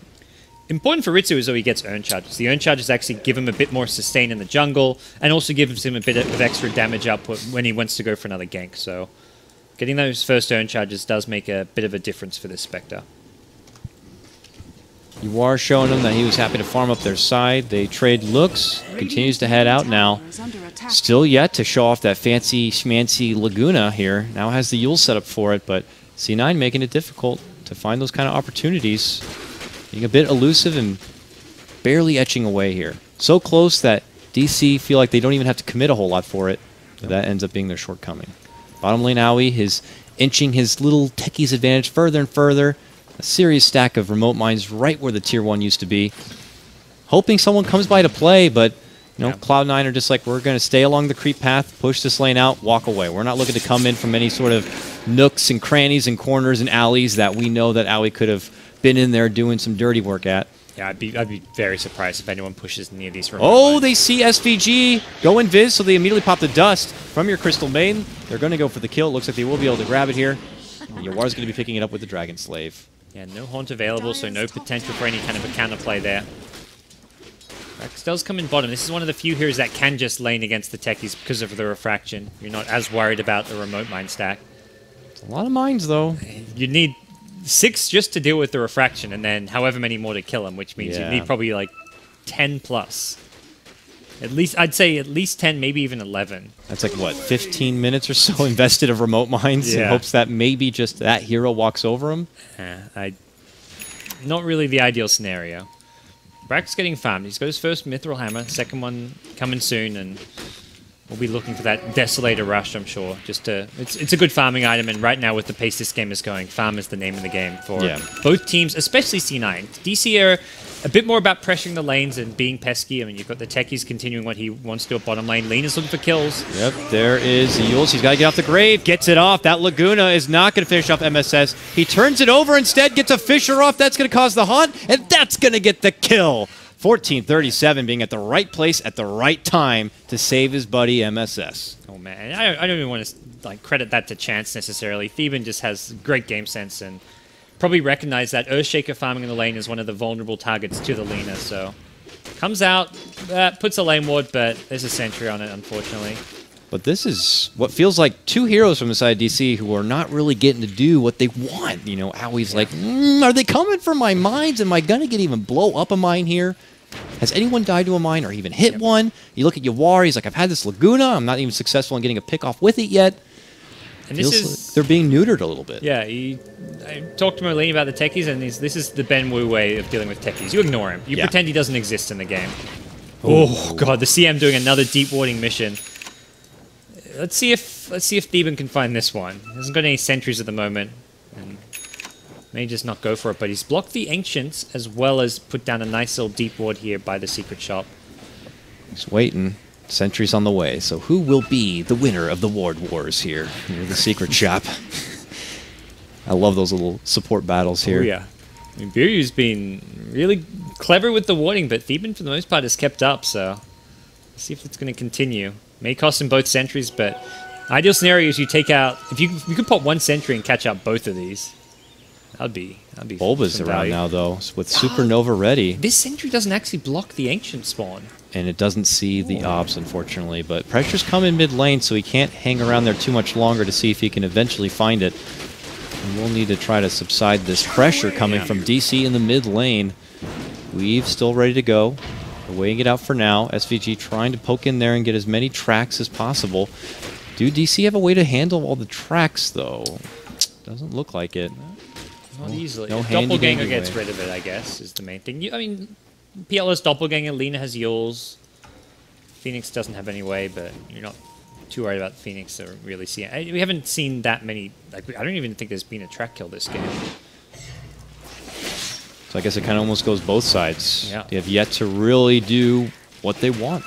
[SPEAKER 2] Important for Ritsu is though he gets Urn Charges. The Urn Charges actually give him a bit more sustain in the jungle, and also gives him a bit of extra damage output when he wants to go for another gank. So getting those first Urn Charges does make a bit of a difference for this Spectre.
[SPEAKER 1] You are showing them that he was happy to farm up their side. They trade looks. Continues to head out now. Still yet to show off that fancy schmancy Laguna here. Now has the Yule set up for it, but C9 making it difficult to find those kind of opportunities. Being a bit elusive and barely etching away here. So close that DC feel like they don't even have to commit a whole lot for it. But that ends up being their shortcoming. Bottom lane Aoi is inching his little techie's advantage further and further. A serious stack of remote mines right where the Tier 1 used to be. Hoping someone comes by to play, but you know, Cloud9 are just like, we're going to stay along the creep path, push this lane out, walk away. We're not looking to come in from any sort of nooks and crannies and corners and alleys that we know that Aoi could have been in there doing some dirty work at.
[SPEAKER 2] Yeah, I'd be very surprised if anyone pushes near these remote
[SPEAKER 1] Oh,
[SPEAKER 2] mines.
[SPEAKER 1] they see SVG go invis, so they immediately pop the dust from your Crystal Maiden. They're going to go for the kill. It looks like they will be able to grab it here. Yawar's going to be picking it up with the Dragon Slave.
[SPEAKER 2] Yeah, no Haunt available, so no potential for any kind of a counterplay there. Rex does come in bottom. This is one of the few heroes that can just lane against the techies because of the Refraction. You're not as worried about the remote mine stack.
[SPEAKER 1] It's a lot of mines, though.
[SPEAKER 2] You need 6 just to deal with the Refraction, and then however many more to kill him, which means you need probably like 10 plus. At least, I'd say at least 10, maybe even 11.
[SPEAKER 1] That's like, what, 15 minutes or so invested of remote mines in hopes that maybe just that hero walks over him?
[SPEAKER 2] Not really the ideal scenario. Brack's getting farmed. He's got his first Mithril Hammer, second one coming soon, and we'll be looking for that Desolator Rush, I'm sure. Just to, it's a good farming item, and right now with the pace this game is going, farm is the name of the game for both teams, especially C9. DC are a bit more about pressuring the lanes and being pesky. I mean, you've got the techies continuing what he wants to do at bottom lane. Lean is looking for kills.
[SPEAKER 1] Yep, there is Yules. He's got to get off the grave. Gets it off. That Laguna is not going to finish off MSS. He turns it over instead, gets a Fisher off. That's going to cause the haunt, and that's going to get the kill. 1437 being at the right place at the right time to save his buddy MSS.
[SPEAKER 2] Oh, man. I don't even want to like credit that to chance necessarily. Theban just has great game sense and probably recognize that Earthshaker farming in the lane is one of the vulnerable targets to the Lina, so comes out, puts a lane ward, but there's a sentry on it, unfortunately.
[SPEAKER 1] But this is what feels like 2 heroes from the side of DC who are not really getting to do what they want. You know, Aui's like, are they coming for my mines? Am I going to get even blow up a mine here? Has anyone died to a mine or even hit one? You look at Yawar, he's like, I've had this Laguna. I'm not even successful in getting a pick off with it yet.
[SPEAKER 2] And
[SPEAKER 1] Feels
[SPEAKER 2] this is
[SPEAKER 1] like they're being neutered a little bit.
[SPEAKER 2] Yeah, I talked to Merlin about the techies, and this is the Ben Wu way of dealing with techies. You ignore him. You pretend he doesn't exist in the game. Oh god, the CM doing another deep warding mission. Let's see if Theban can find this one. He hasn't got any sentries at the moment, and may just not go for it. But he's blocked the Ancients as well as put down a nice little deep ward here by the secret shop.
[SPEAKER 1] He's waiting. Sentries on the way. So who will be the winner of the ward wars here near the secret shop? I love those little support battles here.
[SPEAKER 2] Oh, yeah. I mean, Biryu's been really clever with the warding, but Theban, for the most part, has kept up, so let's see if it's going to continue. May cost him both sentries, but ideal scenario is you take out... If you could pop one sentry and catch out both of these, that'd be
[SPEAKER 1] Bulba's around now, though, with Supernova ready.
[SPEAKER 2] This sentry doesn't actually block the Ancient spawn.
[SPEAKER 1] And it doesn't see the Obs, unfortunately. But pressure's coming mid lane, so he can't hang around there too much longer to see if he can eventually find it. And we'll need to try to subside this pressure coming from DC in the mid lane. Weave still ready to go. We're weighing it out for now. SVG trying to poke in there and get as many tracks as possible. Do DC have a way to handle all the tracks, though? Doesn't look like it.
[SPEAKER 2] Not easily.
[SPEAKER 1] No
[SPEAKER 2] Doppelganger gets rid of it, I guess, is the main thing. I mean, PL has Doppelganger, Lina has Yules. Phoenix doesn't have any way, but you're not too worried about Phoenix or really seeing it. We haven't seen that many. Like, I don't even think there's been a track kill this game.
[SPEAKER 1] So I guess it kind of almost goes both sides.
[SPEAKER 2] Yeah.
[SPEAKER 1] They have yet to really do what they want.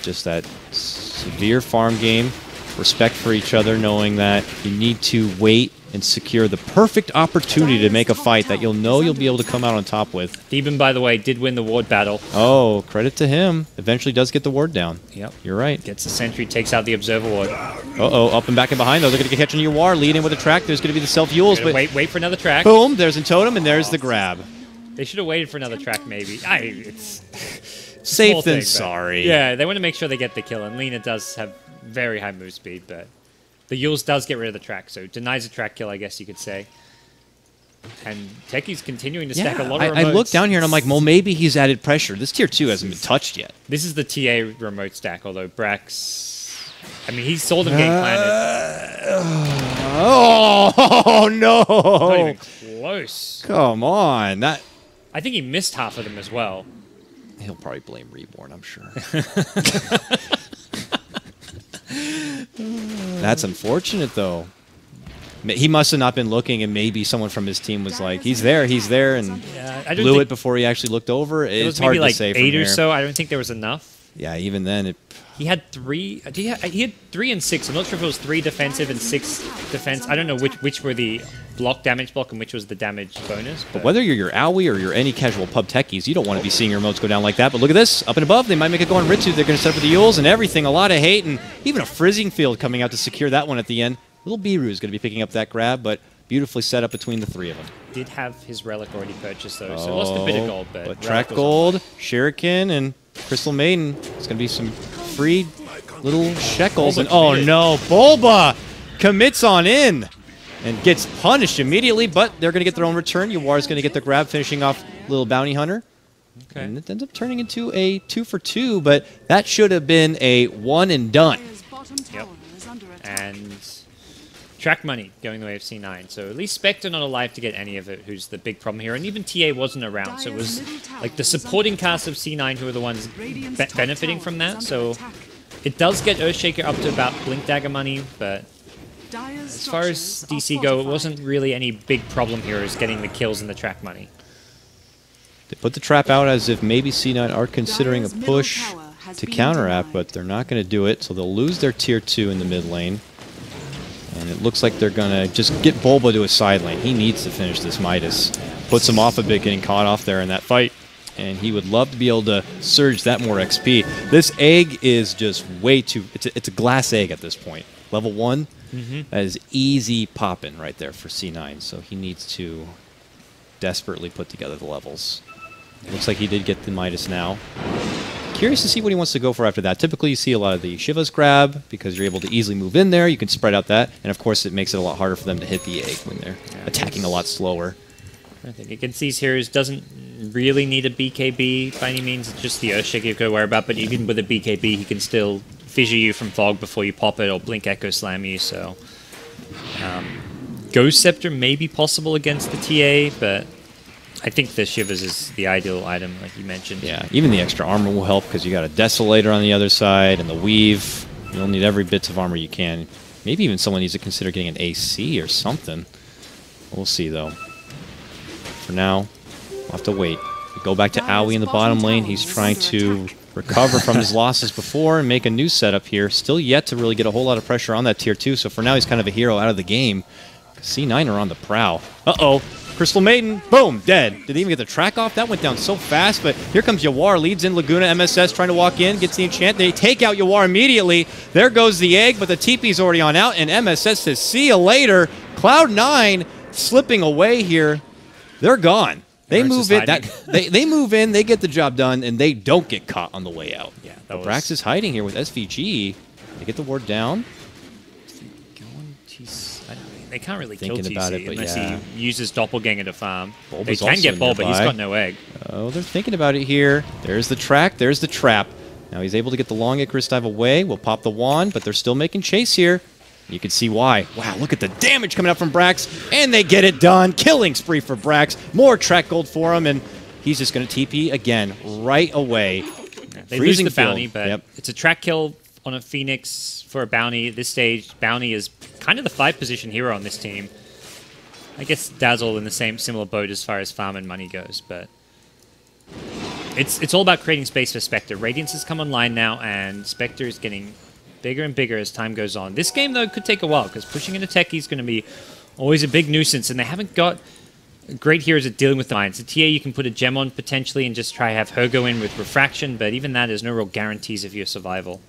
[SPEAKER 1] Just that severe farm game, respect for each other, knowing that you need to wait and secure the perfect opportunity to make a fight that you'll know you'll be able to come out on top with.
[SPEAKER 2] Theban, by the way, did win the ward battle.
[SPEAKER 1] Oh, credit to him. Eventually does get the ward down.
[SPEAKER 2] Yep.
[SPEAKER 1] You're right.
[SPEAKER 2] Gets the sentry, takes out the observer ward.
[SPEAKER 1] Uh-oh, up and back and behind, though. They're going to catch on UR, lead in with a track. There's going to be the self-Yules, but...
[SPEAKER 2] Wait for another track.
[SPEAKER 1] Boom, there's in Totem, and there's the grab.
[SPEAKER 2] They should have waited for another track, maybe. It's
[SPEAKER 1] safe than sorry.
[SPEAKER 2] Yeah, they want to make sure they get the kill, and Lina does have very high move speed, but the Yules does get rid of the track, so denies a track kill, I guess you could say. And Techie's continuing to stack a lot of remotes.
[SPEAKER 1] I look down here and I'm like, well, maybe he's added pressure. This tier 2 hasn't been touched yet.
[SPEAKER 2] This is the TA remote stack, although Brax... I mean, he saw them getting planted.
[SPEAKER 1] Oh, no!
[SPEAKER 2] Not even close.
[SPEAKER 1] Come on.
[SPEAKER 2] I think he missed half of them as well.
[SPEAKER 1] He'll probably blame Reborn, I'm sure. That's unfortunate, though. He must have not been looking, and maybe someone from his team was like, he's there, and blew it before he actually looked over. It's hard to say from
[SPEAKER 2] maybe like 8
[SPEAKER 1] here.
[SPEAKER 2] or so. I don't think there was enough.
[SPEAKER 1] Yeah, even then,
[SPEAKER 2] he had 3. He had 3 and 6. I'm not sure if it was 3 defensive and 6 defense. I don't know which were the damage block and which was the damage bonus.
[SPEAKER 1] But whether you're your Owie or you're any casual pub techies, you don't want to be seeing your remotes go down like that. But look at this. Up and above, they might make it go on Ritsu. They're going to set up with the Yules and everything. A lot of hate, and even a frizzing field coming out to secure that one at the end. Little Biru is going to be picking up that grab, but beautifully set up between the 3 of them.
[SPEAKER 2] Did have his relic already purchased, though, so lost a bit of gold. But
[SPEAKER 1] track gold, Shuriken, and Crystal Maiden. It's going to be some free little shekels. And oh no, Bulba commits on in and gets punished immediately, but they're going to get their own return. Yuar's going to get the grab, finishing off Little Bounty Hunter. Okay. And it ends up turning into a 2 for 2, but that should have been a 1 and done.
[SPEAKER 2] Yep. And track money going the way of C9. So at least Spectre not alive to get any of it, who's the big problem here. And even TA wasn't around, so it was like the supporting cast of C9 who are the ones benefiting from that. So it does get Earthshaker up to about Blink Dagger money, but as far as DC go, it wasn't really any big problem here as getting the kills and the track money.
[SPEAKER 1] They put the trap out as if maybe C9 are considering a push to counteract, but they're not going to do it, so they'll lose their tier 2 in the mid lane. And it looks like they're going to just get Bulba to his side lane. He needs to finish this Midas. Puts him off a bit, getting caught off there in that fight. And he would love to be able to surge that more XP. This egg is just way too... It's a glass egg at this point. Level 1, that is easy popping right there for C9. So he needs to desperately put together the levels. Looks like he did get the Midas now. Curious to see what he wants to go for after that. Typically, you see a lot of the Shivas grab because you're able to easily move in there. You can spread out that. And, of course, it makes it a lot harder for them to hit the egg when they're attacking a lot slower.
[SPEAKER 2] I think Against here doesn't really need a BKB by any means. It's just the Earthshaker you've got to worry about. But even with a BKB, he can still fissure you from Fog before you pop it or Blink Echo Slam you. So Ghost Scepter may be possible against the TA, but I think the Shivers is the ideal item, like you mentioned.
[SPEAKER 1] Yeah, even the extra armor will help because you got a Desolator on the other side and the Weave. You'll need every bit of armor you can. Maybe even someone needs to consider getting an AC or something. We'll see, though. For now, we'll have to wait. We go back to Owie in the bottom lane. He's trying to recover from his losses before and make a new setup here. Still yet to really get a whole lot of pressure on that tier 2, so for now he's kind of a hero out of the game. C9 are on the prowl. Uh-oh. Crystal Maiden, boom, dead. Didn't even get the track off. That went down so fast, but here comes Yawar, leads in Laguna. MSS trying to walk in, gets the enchant. They take out Yawar immediately. There goes the egg, but the TP's already on out, and MSS says, see you later. Cloud9 slipping away here. They're gone. They move in. They move in, they get the job done, and they don't get caught on the way out.
[SPEAKER 2] Yeah,
[SPEAKER 1] but Brax is hiding here with SVG. They get the ward down.
[SPEAKER 2] They can't really kill
[SPEAKER 1] Thinking about
[SPEAKER 2] TC
[SPEAKER 1] it, but
[SPEAKER 2] unless
[SPEAKER 1] yeah.
[SPEAKER 2] he uses Doppelganger to farm.
[SPEAKER 1] Bulba's
[SPEAKER 2] They can get
[SPEAKER 1] also
[SPEAKER 2] Bulba, but he's
[SPEAKER 1] nearby.
[SPEAKER 2] got no egg.
[SPEAKER 1] Oh, they're thinking about it here. There's the track. There's the trap. Now he's able to get the long Icarus dive away. We'll pop the wand, but they're still making chase here. You can see why. Wow, look at the damage coming up from Brax, and they get it done. Killing spree for Brax. More track gold for him, and he's just going to TP again right away.
[SPEAKER 2] They
[SPEAKER 1] Freezing
[SPEAKER 2] lose the bounty,
[SPEAKER 1] field.
[SPEAKER 2] but
[SPEAKER 1] Yep.
[SPEAKER 2] it's a track kill on a Phoenix for a bounty. At this stage, bounty is kind of the 5-position hero on this team. I guess Dazzle in the similar boat as far as farm and money goes, but it's all about creating space for Spectre. Radiance has come online now, and Spectre is getting bigger and bigger as time goes on. This game, though, could take a while, because pushing into Techie is going to be always a big nuisance, and they haven't got great heroes at dealing with the mines. A TA you can put a gem on potentially and just try have her go in with Refraction, but even that, there's no real guarantees of your survival.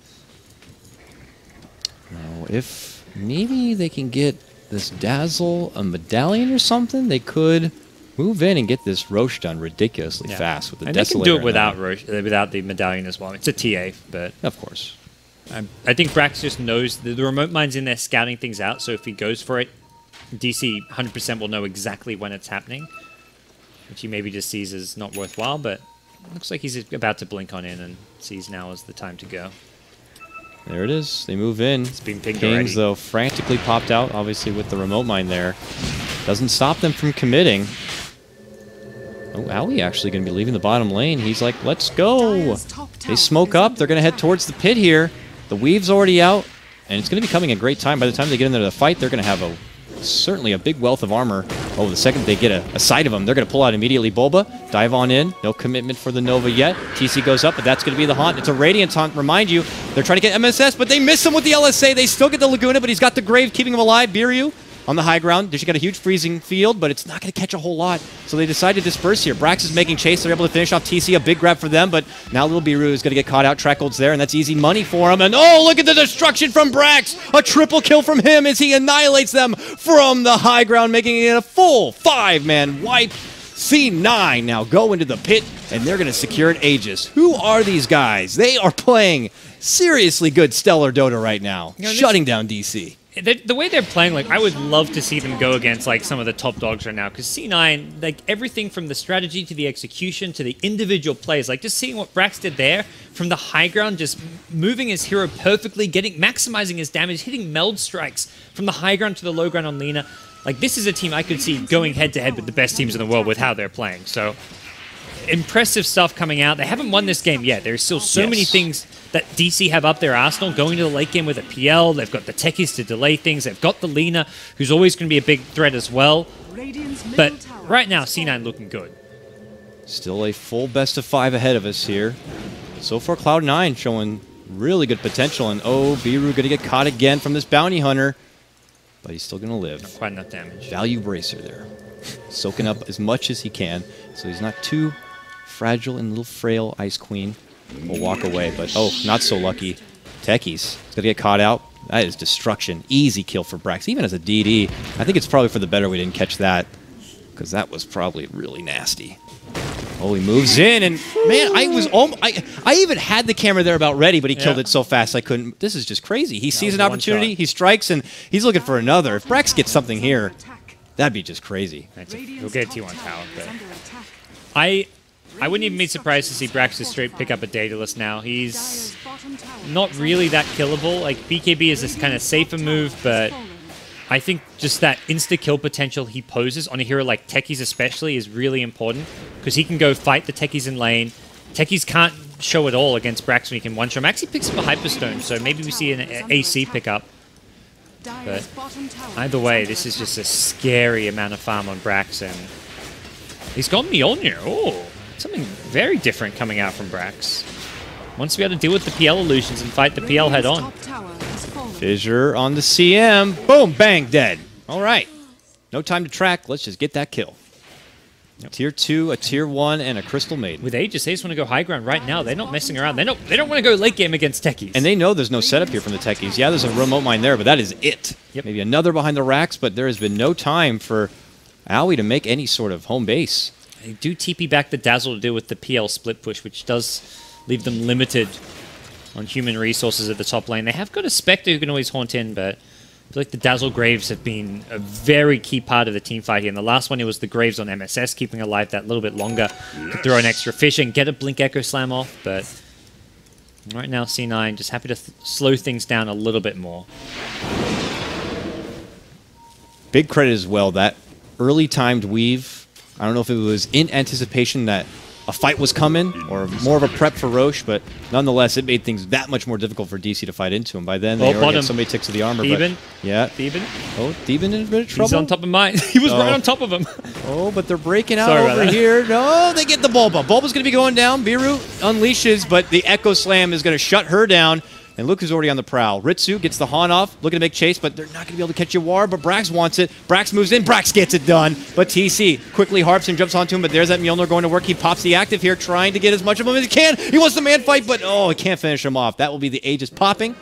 [SPEAKER 1] Now, if maybe they can get this Dazzle a medallion or something, they could move in and get this Roche done ridiculously fast with the
[SPEAKER 2] and
[SPEAKER 1] Desolator.
[SPEAKER 2] they can do it
[SPEAKER 1] and
[SPEAKER 2] without Roche, without the medallion as well. It's a TA, but
[SPEAKER 1] of course.
[SPEAKER 2] I think Brax just knows the remote mine's in there scouting things out, so if he goes for it, DC 100% will know exactly when it's happening, which he maybe just sees as not worthwhile, but looks like he's about to blink on in and sees now is the time to go.
[SPEAKER 1] There it is. They move in.
[SPEAKER 2] It's been pinged
[SPEAKER 1] Kings,
[SPEAKER 2] already.
[SPEAKER 1] though, frantically popped out, obviously, with the remote mine there. Doesn't stop them from committing. Oh, Ali actually going to be leaving the bottom lane. He's like, let's go. They smoke up. They're going to head towards the pit here. The Weave's already out, and it's going to be coming a great time. By the time they get in there to the fight, they're going to have certainly a big wealth of armor. Oh, the second they get a sight of them, they're going to pull out immediately. Bulba, dive on in. No commitment for the Nova yet. TC goes up, but that's going to be the haunt. It's a Radiant haunt. Remind you, they're trying to get MSS, but they miss him with the LSA. They still get the Laguna, but he's got the Grave keeping him alive. Biryu on the high ground. She's got a huge freezing field, but it's not going to catch a whole lot. So they decide to disperse here. Brax is making chase. They're able to finish off TC. A big grab for them, but now little Biryu is going to get caught out. Track gold's there, and that's easy money for him. And oh, look at the destruction from Brax. A triple kill from him as he annihilates them from the high ground, making it a full 5-man wipe. C9 now go into the pit, and they're going to secure an Aegis. Who are these guys? They are playing seriously good Stellar Dota right now, shutting down DC.
[SPEAKER 2] The way they're playing, like, I would love to see them go against, like, some of the top dogs right now, because C9, like, everything from the strategy to the execution to the individual plays, like, just seeing what Brax did there from the high ground, just moving his hero perfectly, maximizing his damage, hitting meld strikes from the high ground to the low ground on Lina. Like, this is a team I could see going head-to-head with the best teams in the world with how they're playing. So, impressive stuff coming out. They haven't won this game yet. There's still so many things that DC have up their arsenal. Going to the late game with a PL. They've got the techies to delay things. They've got the Lina, who's always going to be a big threat as well. But right now, C9 looking good.
[SPEAKER 1] Still a full best of 5 ahead of us here. So far, Cloud9 showing really good potential. And oh, Biru going to get caught again from this bounty hunter. But he's still going to live.
[SPEAKER 2] Not quite enough damage.
[SPEAKER 1] Value bracer there. Soaking up as much as he can. So he's not too fragile and little frail Ice Queen. Will walk away, but oh, not so lucky. Techies. He's going to get caught out. That is destruction. Easy kill for Brax, even as a DD. I think it's probably for the better we didn't catch that, because that was probably really nasty. Oh, he moves in, and man, I even had the camera there about ready, but he killed it so fast I couldn't. This is just crazy. He sees an opportunity, he strikes, and he's looking for another. If Brax gets something here, that'd be just crazy.
[SPEAKER 2] He'll get a T1 tower, but I wouldn't even be surprised to see Brax just straight pick up a Daedalus now. He's not really that killable. Like, BKB is this kind of safer move, but I think just that insta-kill potential he poses on a hero like Techies especially is really important, because he can go fight the Techies in lane. Techies can't show it all against Brax when he can one-shot him. Actually picks up a Hyperstone, so maybe we see an AC pickup. But either way, this is just a scary amount of farm on Brax, and he's got Mjolnir. Oh, something very different coming out from Brax. Wants to be able to deal with the PL illusions and fight the PL head-on.
[SPEAKER 1] Fissure on the CM. Boom, bang, dead. All right. No time to track. Let's just get that kill. Tier 2, a Tier 1, and a Crystal Maiden.
[SPEAKER 2] With Aegis, they just want to go high ground right now. They're not messing around. They don't want to go late game against techies.
[SPEAKER 1] And they know there's no setup here from the techies. Yeah, there's a remote mine there, but that is it.
[SPEAKER 2] Yep.
[SPEAKER 1] Maybe another behind the racks, but there has been no time for Aoi to make any sort of home base.
[SPEAKER 2] They do TP back the Dazzle to deal with the PL split push, which does leave them limited on human resources at the top lane. They have got a Spectre who can always haunt in, but I feel like the Dazzle Graves have been a very key part of the team fight here. In the last one, it was the Graves on MSS, keeping alive that little bit longer. Could throw an extra fish and get a Blink Echo Slam off, but right now, C9 just happy to slow things down a little bit more.
[SPEAKER 1] Big credit as well, that early timed weave. I don't know if it was in anticipation that a fight was coming or more of a prep for Roche, but nonetheless, it made things that much more difficult for DC to fight into him. By then, they already had so many ticks of the armor.
[SPEAKER 2] Thieben?
[SPEAKER 1] Yeah.
[SPEAKER 2] Thieben?
[SPEAKER 1] Oh, Thieben in a bit of trouble?
[SPEAKER 2] He's on top of mine. He was right on top of him.
[SPEAKER 1] Oh, but they're breaking out over here. No, they get the Bulba. Bulba's going to be going down. Biru unleashes, but the Echo Slam is going to shut her down. And look who's already on the prowl. Ritsu gets the Haunt off, looking to make chase, but they're not going to be able to catch Yawar, but Brax wants it. Brax moves in, Brax gets it done, but TC quickly harps and jumps onto him, but there's that Mjolnir going to work. He pops the active here, trying to get as much of him as he can. He wants the man fight, but oh, he can't finish him off. That will be the Aegis popping.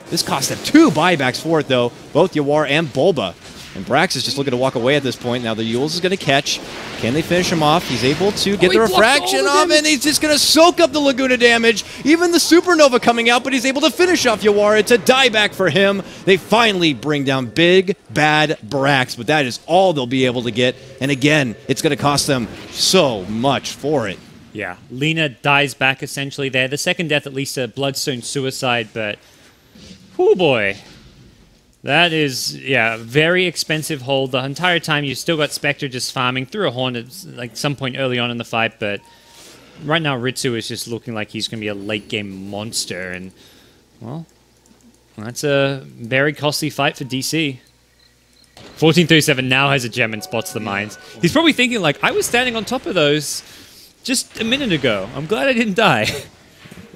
[SPEAKER 1] This cost them 2 buybacks for it, though, both Yawar and Bulba. And Brax is just looking to walk away at this point. Now the Yules is going to catch. Can they finish him off? He's able to get the refraction off, and he's just going to soak up the Laguna damage. Even the Supernova coming out, but he's able to finish off Yawar. It's a dieback for him. They finally bring down big, bad Brax, but that is all they'll be able to get. And again, it's going to cost them so much for it.
[SPEAKER 2] Yeah, Lina dies back essentially there. The second death, at least a Bloodstone suicide, but oh boy. That is, yeah, very expensive hold. The entire time you've still got Spectre just farming through a Horn at like some point early on in the fight, but right now Ritsu is just looking like he's going to be a late game monster, and well, that's a very costly fight for DC. 1437 now has a gem and spots the mines. He's probably thinking like, I was standing on top of those just a minute ago. I'm glad I didn't die.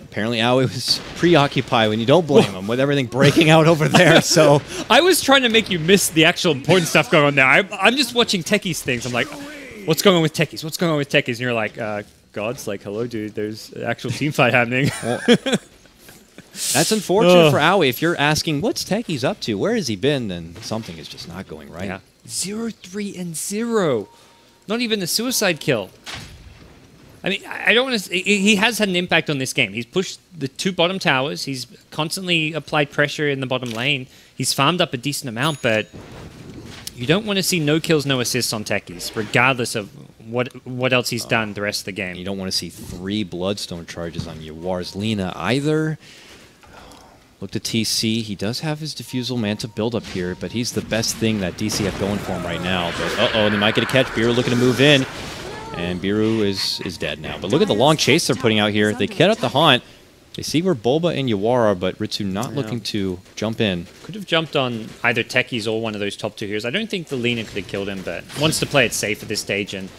[SPEAKER 1] Apparently Aoi was preoccupied, when you don't blame him, with everything breaking out over there, so...
[SPEAKER 2] I was trying to make you miss the actual important stuff going on there. I'm just watching Techies things. I'm like, what's going on with Techies? What's going on with Techies? And you're like, God's like, hello, dude, there's an actual team fight happening.
[SPEAKER 1] Well, that's unfortunate for Aoi. If you're asking, what's Techies up to? Where has he been? Then something is just not going right.
[SPEAKER 2] Yeah. 0-3-0. Not even a suicide kill. I mean, I don't want to... He has had an impact on this game. He's pushed the 2 bottom towers. He's constantly applied pressure in the bottom lane. He's farmed up a decent amount, but you don't want to see no kills, no assists on Techies, regardless of what else he's done the rest of the game.
[SPEAKER 1] You don't want to see 3 Bloodstone charges on Yawar's Lina either. Look to TC. He does have his Diffusal Manta build up here, but he's the best thing that DC have going for him right now. But uh-oh, they might get a catch. Biru looking to move in. And Biru is dead now. But look at the long chase they're putting out here. They get out the Haunt. They see where Bulba and Yawar are, but Ritsu not looking to jump in.
[SPEAKER 2] Could have jumped on either Techies or one of those top 2 heroes. I don't think the Lina could have killed him, but wants to play it safe at this stage, and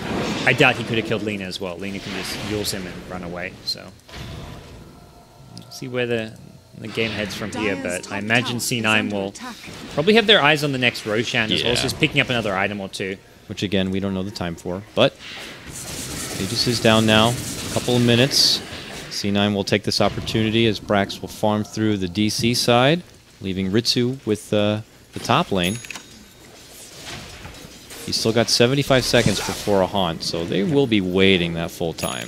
[SPEAKER 2] I doubt he could have killed Lina as well. Lina can just use him and run away. So see where the game heads from here, but I imagine C9 will probably have their eyes on the next Roshan as well, so just picking up another item or 2.
[SPEAKER 1] Which, again, we don't know the time for. But Aegis is down now. A couple of minutes. C9 will take this opportunity as Brax will farm through the DC side, leaving Ritsu with the top lane. He's still got 75 seconds before a Haunt, so they will be waiting that full time.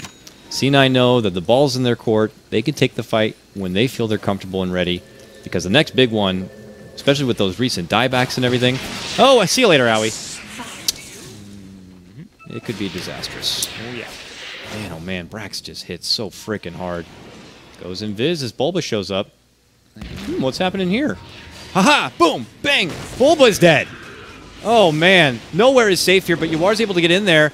[SPEAKER 1] C9 know that the ball's in their court. They can take the fight when they feel they're comfortable and ready, because the next big one, especially with those recent diebacks and everything... Oh, I see you later, Aoi. It could be disastrous.
[SPEAKER 2] Oh, yeah.
[SPEAKER 1] Man, oh man, Brax just hits so freaking hard. Goes Invis as Bulba shows up. What's happening here? Haha! Boom! Bang! Bulba's dead! Oh man, nowhere is safe here, but Yawar's able to get in there.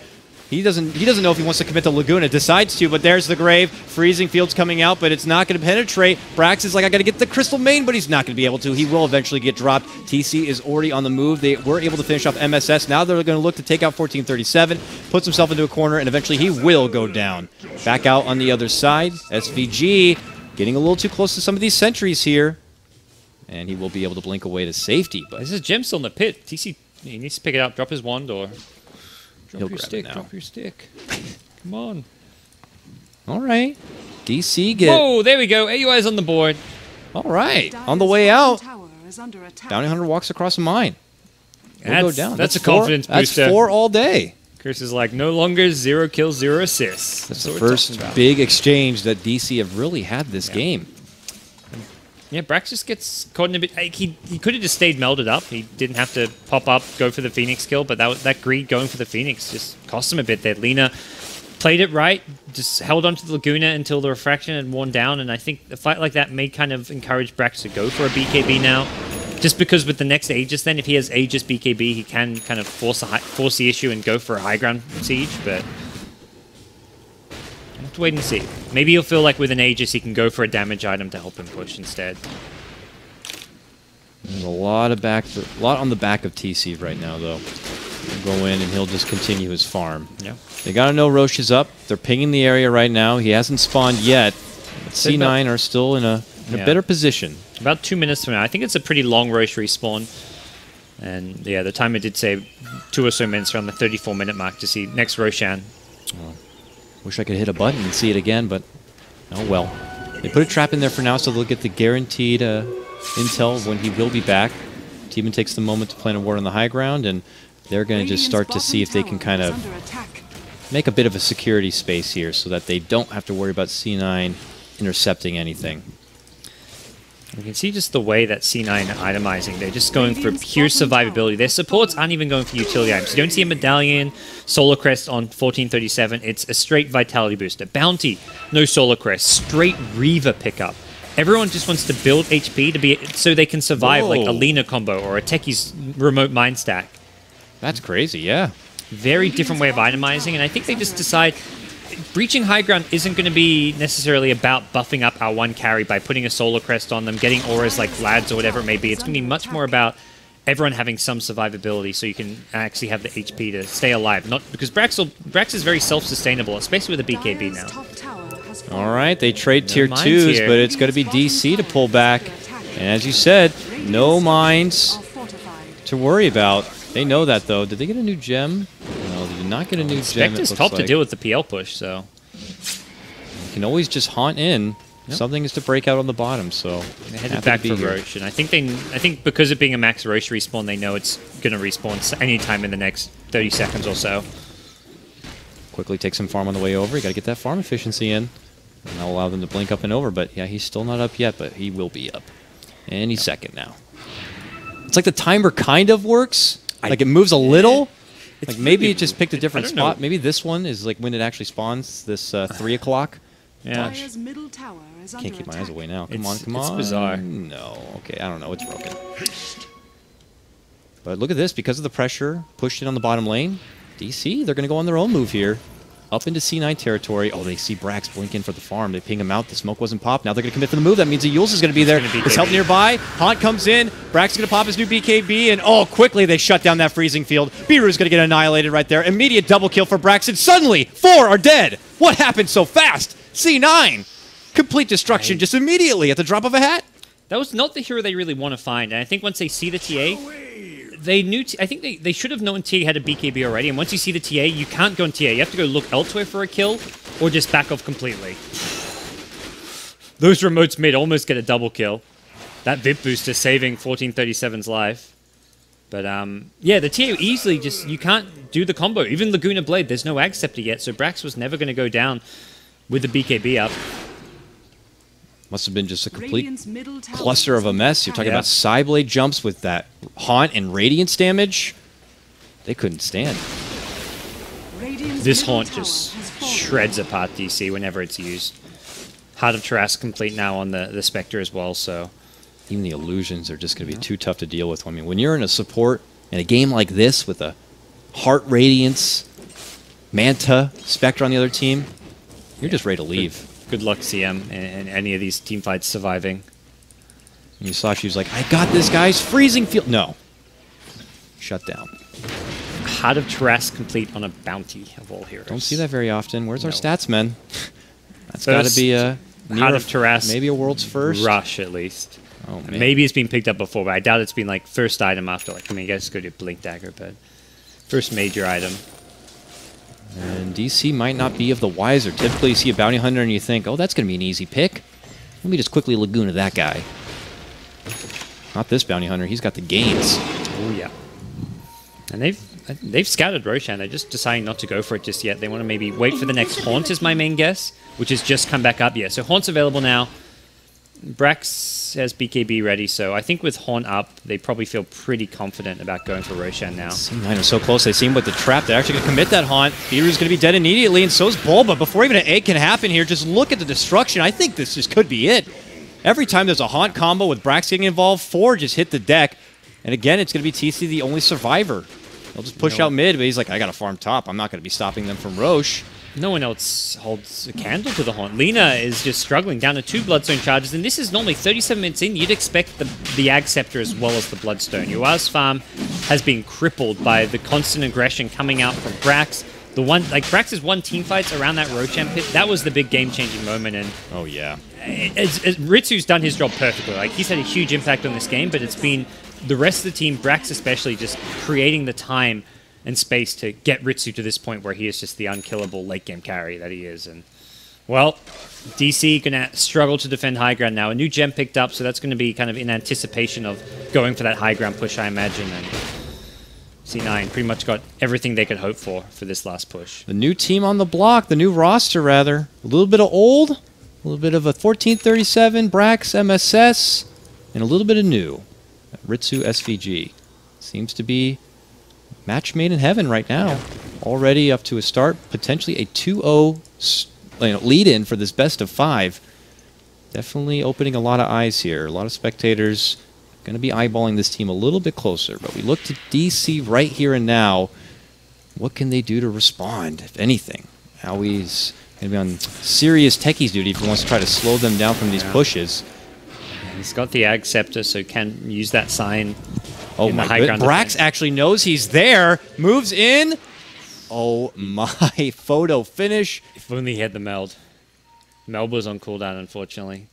[SPEAKER 1] He doesn't know if he wants to commit to Laguna. Decides to, but there's the grave. Freezing Field's coming out, but it's not going to penetrate. Brax is like, I got to get the Crystal Main, but he's not going to be able to. He will eventually get dropped. TC is already on the move. They were able to finish off MSS. Now they're going to look to take out 1437. Puts himself into a corner, and eventually he will go down. Back out on the other side. SVG getting a little too close to some of these sentries here. And he will be able to blink away to safety. But
[SPEAKER 2] this is Gem still in the pit. TC, he needs to pick it up, drop his wand, or
[SPEAKER 1] He'll grab it now.
[SPEAKER 2] Drop your stick. Come on.
[SPEAKER 1] All right. DC get...
[SPEAKER 2] Whoa, there we go. AUI's on the board.
[SPEAKER 1] All right. On the way out,
[SPEAKER 3] Tower is under attack.
[SPEAKER 1] Bounty Hunter walks across the mine. He'll go down.
[SPEAKER 2] That's a
[SPEAKER 1] four-
[SPEAKER 2] confidence booster.
[SPEAKER 1] That's 4 all day.
[SPEAKER 2] Chris is like, no longer 0 kills, 0 assists.
[SPEAKER 1] That's
[SPEAKER 2] what
[SPEAKER 1] the
[SPEAKER 2] we're
[SPEAKER 1] first
[SPEAKER 2] talking about.
[SPEAKER 1] big exchange that DC have really had this game.
[SPEAKER 2] Yeah, Brax just gets caught in a bit. Like, he could have just stayed melded up. He didn't have to pop up, go for the Phoenix kill, but that greed going for the Phoenix just cost him a bit there. Lina played it right, just held onto the Laguna until the refraction had worn down, and I think a fight like that may kind of encourage Brax to go for a BKB now. Just because with the next Aegis then, if he has Aegis BKB, he can kind of force the issue and go for a high ground siege, but I'll have to wait and see. Maybe he'll feel like with an Aegis he can go for a damage item to help him push instead.
[SPEAKER 1] There's a lot on the back of TC right now, though. He'll go in and he'll just continue his farm.
[SPEAKER 2] Yeah.
[SPEAKER 1] They gotta know Roche is up. They're pinging the area right now. He hasn't spawned yet. But C9 are still in a better position.
[SPEAKER 2] About 2 minutes from now. I think it's a pretty long Roche respawn. And yeah, the timer did say 2 or so minutes around the 34-minute mark to see next Roshan.
[SPEAKER 1] Oh, wish I could hit a button and see it again, but oh well. They put a trap in there for now, so they'll get the guaranteed intel when he will be back. Teeman takes the moment to plant a ward on the high ground, and they're going to just start to see if they can kind of make a bit of a security space here so that they don't have to worry about C9 intercepting anything.
[SPEAKER 2] You can see just the way that C9 are itemizing. They're just going for pure survivability. Their supports aren't even going for utility items. You don't see a Medallion, Solar Crest on 1437. It's a straight Vitality booster. Bounty, no Solar Crest. Straight Reaver pickup. Everyone just wants to build HP to be so they can survive like a Lina combo or a Techie's remote mind stack.
[SPEAKER 1] That's crazy, yeah.
[SPEAKER 2] Very different way of itemizing, and I think they just decide breaching high ground isn't going to be necessarily about buffing up our one carry by putting a Solar Crest on them, getting auras like Vlad's or whatever it may be. It's going to be much more about everyone having some survivability so you can actually have the HP to stay alive. Not because Brax is very self-sustainable, especially with a BKB now.
[SPEAKER 1] All right, they trade tier
[SPEAKER 2] mines
[SPEAKER 1] 2s,
[SPEAKER 2] here.
[SPEAKER 1] but it's going to be DC to pull back. And as you said, no mines to worry about. They know that, though. Did they get a new gem? No, they did not get a new gem.
[SPEAKER 2] Spectre's top to deal with the PL push, so
[SPEAKER 1] you can always just haunt in. Yep. Something is to break out on the bottom, so
[SPEAKER 2] they headed back for Roche. And I think because of being a max Roche respawn, they know it's going to respawn anytime in the next 30 seconds or so.
[SPEAKER 1] Quickly take some farm on the way over. You got to get that farm efficiency in. And that'll allow them to blink up and over. But yeah, he's still not up yet, but he will be up. And he's second now. It's like the timer kind of works. Like it moves a little. Like maybe it just picked a different spot. Maybe this one is like when it actually spawns, this 3 o'clock.
[SPEAKER 2] Yeah.
[SPEAKER 1] Can't keep my eyes away now. Come on.
[SPEAKER 2] It's bizarre.
[SPEAKER 1] No. Okay, I don't know. It's broken. But look at this. Because of the pressure pushed in on the bottom lane, DC, they're going to go on their own move here. Up into C9 territory. Oh, they see Brax blink in for the farm. They ping him out. The smoke wasn't popped. Now they're going to commit to the move. That means the Yules is going to be there. There's help nearby. Haunt comes in. Brax is going to pop his new BKB. And oh, quickly they shut down that freezing field. Biru's going to get annihilated right there. Immediate double kill for Brax. And suddenly, 4 are dead. What happened so fast? C9. Complete destruction just immediately at the drop of a hat.
[SPEAKER 2] That was not the hero they really want to find. And I think once they see the TA, they knew. I think they should have known TA had a BKB already. And once you see the TA, you can't go on TA. You have to go look elsewhere for a kill, or just back off completely. Those remotes mid almost get a double kill. That VIP booster saving 1437's life. But yeah, the TA easily just you can't do the combo. Even Laguna Blade, there's no Ag Scepter yet, so Brax was never going to go down with the BKB up.
[SPEAKER 1] Must have been just a complete cluster of a mess. You're talking about Psyblade jumps with that Haunt and Radiance damage. They couldn't stand.
[SPEAKER 2] This Haunt just shreds apart DC whenever it's used. Heart of Tarrasque complete now on the Spectre as well, so...
[SPEAKER 1] Even the illusions are just going to be too tough to deal with. I mean, when you're in a support in a game like this with a Heart Radiance, Manta, Spectre on the other team, you're just ready to leave.
[SPEAKER 2] Good luck, CM, and any of these team fights surviving.
[SPEAKER 1] And you saw she was like, I got this, guys. Freezing field. No. Shut down.
[SPEAKER 2] Heart of Tarrasque complete on a bounty of all heroes.
[SPEAKER 1] Don't see that very often. Where's our stats, men? That's got to be a...
[SPEAKER 2] Heart of Tarrasque.
[SPEAKER 1] Maybe a world's first.
[SPEAKER 2] Rush, at least.
[SPEAKER 1] Oh, man.
[SPEAKER 2] Maybe it's been picked up before, but I doubt it's been like first item after, like, I mean, you guys go to Blink Dagger, but first major item.
[SPEAKER 1] DC might not be of the wiser. Typically, you see a bounty hunter and you think, oh, that's going to be an easy pick. Let me just quickly Laguna that guy. Not this bounty hunter. He's got the gains.
[SPEAKER 2] Oh, yeah. And they've scouted Roshan. They're just deciding not to go for it just yet. They want to maybe wait for the next Haunt is my main guess, which has just come back up. Yeah, so Haunt's available now. Brax has BKB ready, so I think with Haunt up, they probably feel pretty confident about going for Roshan now.
[SPEAKER 1] C9 is so close. They see him with the trap. They're actually going to commit that Haunt. Beeroo's going to be dead immediately, and so's Bulba. Before even an egg can happen here, just look at the destruction. I think this just could be it. Every time there's a Haunt combo with Brax getting involved, 4 just hit the deck. And again, it's going to be TC the only survivor. They'll just push out mid, but he's like, I got to farm top. I'm not going to be stopping them from Roche.
[SPEAKER 2] No one else holds a candle to the Haunt. Lina is just struggling down to 2 Bloodstone charges, and this is normally 37 minutes in. You'd expect the Ag Scepter as well as the Bloodstone. Yua's farm has been crippled by the constant aggression coming out from Brax. Brax's won team fights around that Roshan pit. That was the big game-changing moment, and
[SPEAKER 1] oh yeah,
[SPEAKER 2] Ritsu's done his job perfectly. Like, he's had a huge impact on this game, but it's been the rest of the team, Brax especially, just creating the time and space to get Ritsu to this point where he is just the unkillable late-game carry that he is. And, well, DC going to struggle to defend high ground now. A new gem picked up, so that's going to be kind of in anticipation of going for that high ground push, I imagine. And C9 pretty much got everything they could hope for this last push.
[SPEAKER 1] The new team on the block, the new roster, rather. A little bit of old, a little bit of a 1437, Brax, MSS, and a little bit of new. Ritsu, SVG. Seems to be match made in heaven right now. Yeah. Already up to a start, potentially a 2-0 lead-in for this best of 5. Definitely opening a lot of eyes here. A lot of spectators going to be eyeballing this team a little bit closer. But we look to DC right here and now. What can they do to respond, if anything? Howie's going to be on serious techies duty if he wants to try to slow them down from these pushes.
[SPEAKER 2] He's got the Ag Scepter, so can use that sign.
[SPEAKER 1] Oh my god. Brax actually knows he's there. Moves in. Oh my. Photo finish.
[SPEAKER 2] If only he had the meld. Meld was on cooldown, unfortunately.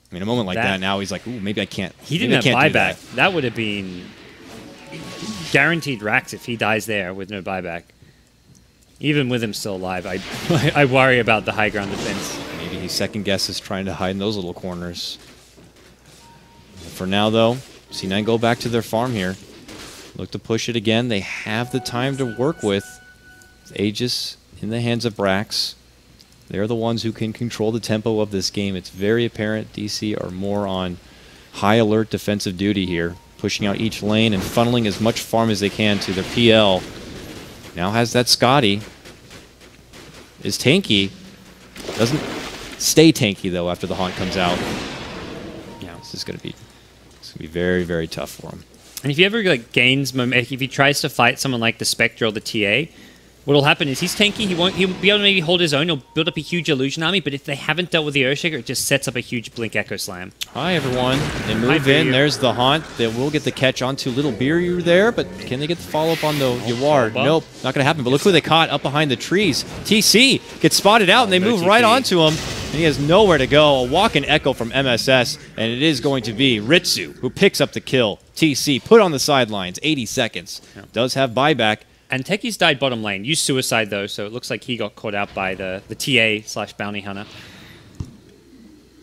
[SPEAKER 1] I mean, a moment like that now, he's like, ooh, maybe I can't.
[SPEAKER 2] He didn't have buyback. That would have been guaranteed racks if he dies there with no buyback. Even with him still alive, I worry about the high ground defense.
[SPEAKER 1] Maybe he second guesses trying to hide in those little corners. For now, though, C9 go back to their farm here. Look to push it again. They have the time to work with. Aegis in the hands of Brax. They're the ones who can control the tempo of this game. It's very apparent DC are more on high alert defensive duty here, pushing out each lane and funneling as much farm as they can to their PL. Now has that Scotty. Is tanky. Doesn't stay tanky, though, after the Haunt comes out. Yeah, this is going to be very, very tough for him.
[SPEAKER 2] And if he ever gains momentum, if he tries to fight someone like the Spectre or the TA, what'll happen is he's tanky, he'll be able to maybe hold his own, he'll build up a huge illusion army, but if they haven't dealt with the Earthshaker, it just sets up a huge Blink Echo Slam.
[SPEAKER 1] Hi, everyone. They move in. There's the Haunt. They will get the catch onto Little Beeroo there, but can they get the follow-up on the Yawar? Nope, not going to happen. But look who they caught up behind the trees. TC gets spotted out, and they move right onto him, and he has nowhere to go. A walk-in echo from MSS, and it is going to be Ritsu who picks up the kill. TC put on the sidelines, 80 seconds. Does have buyback.
[SPEAKER 2] And Techies died bottom lane. Used suicide, though, so it looks like he got caught out by the TA/bounty hunter.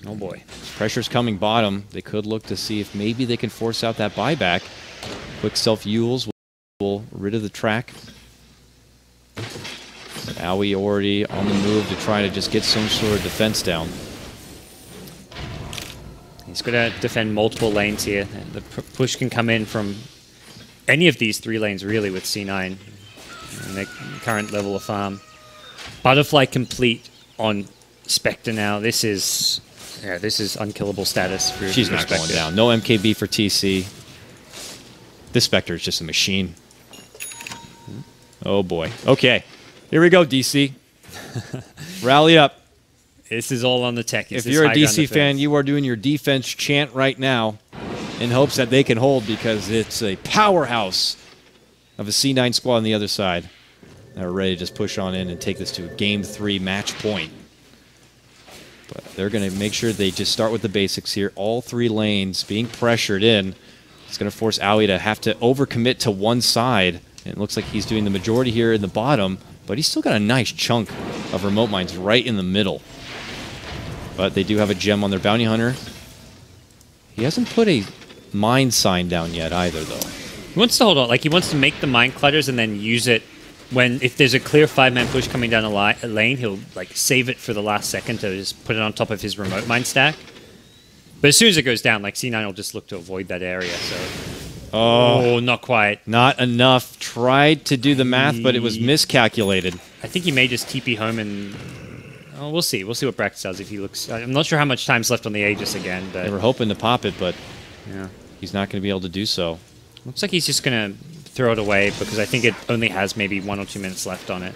[SPEAKER 2] Oh, boy.
[SPEAKER 1] Pressure's coming bottom. They could look to see if maybe they can force out that buyback. Quick self-Yules will rid of the track. But Aoi already on the move to try to just get some sort of defense down.
[SPEAKER 2] He's going to defend multiple lanes here. The push can come in from any of these 3 lanes, really, with C9 and their current level of farm. Butterfly complete on Spectre now. This is unkillable status. For
[SPEAKER 1] She's not going down. No MKB for TC. This Spectre is just a machine. Oh boy. Okay, here we go, DC. Rally up.
[SPEAKER 2] This is all on the tech.
[SPEAKER 1] If you're a DC fan, you are doing your defense chant right now in hopes that they can hold, because it's a powerhouse of a C9 squad on the other side. They're ready to just push on in and take this to a Game 3 match point. But they're going to make sure they just start with the basics here. All 3 lanes being pressured in. It's going to force Aoi to have to overcommit to one side. And it looks like he's doing the majority here in the bottom, but he's still got a nice chunk of remote mines right in the middle. But they do have a gem on their bounty hunter. He hasn't put a mine sign down yet either, though.
[SPEAKER 2] He wants to hold on. Like, he wants to make the mine clutters and then use it when, if there's a clear 5-man push coming down a lane, he'll, like, save it for the last second to just put it on top of his remote mine stack. But as soon as it goes down, like, C9 will just look to avoid that area, so... Oh, not quite.
[SPEAKER 1] Not enough. Tried to do the math, but it was miscalculated.
[SPEAKER 2] I think he may just TP home and... Oh, we'll see. We'll see what Brax does if he looks... I'm not sure how much time's left on the Aegis again, but...
[SPEAKER 1] They were hoping to pop it, but
[SPEAKER 2] yeah,
[SPEAKER 1] he's not going to be able to do so.
[SPEAKER 2] Looks like he's just going to throw it away because I think it only has maybe 1 or 2 minutes left on it.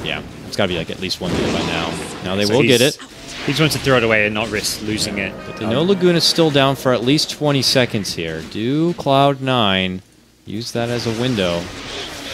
[SPEAKER 1] Yeah, it's got to be like at least 1 minute by now. Now they will get it.
[SPEAKER 2] He just wants to throw it away and not risk losing it.
[SPEAKER 1] But they know Laguna's still down for at least 20 seconds here. Do Cloud9 use that as a window?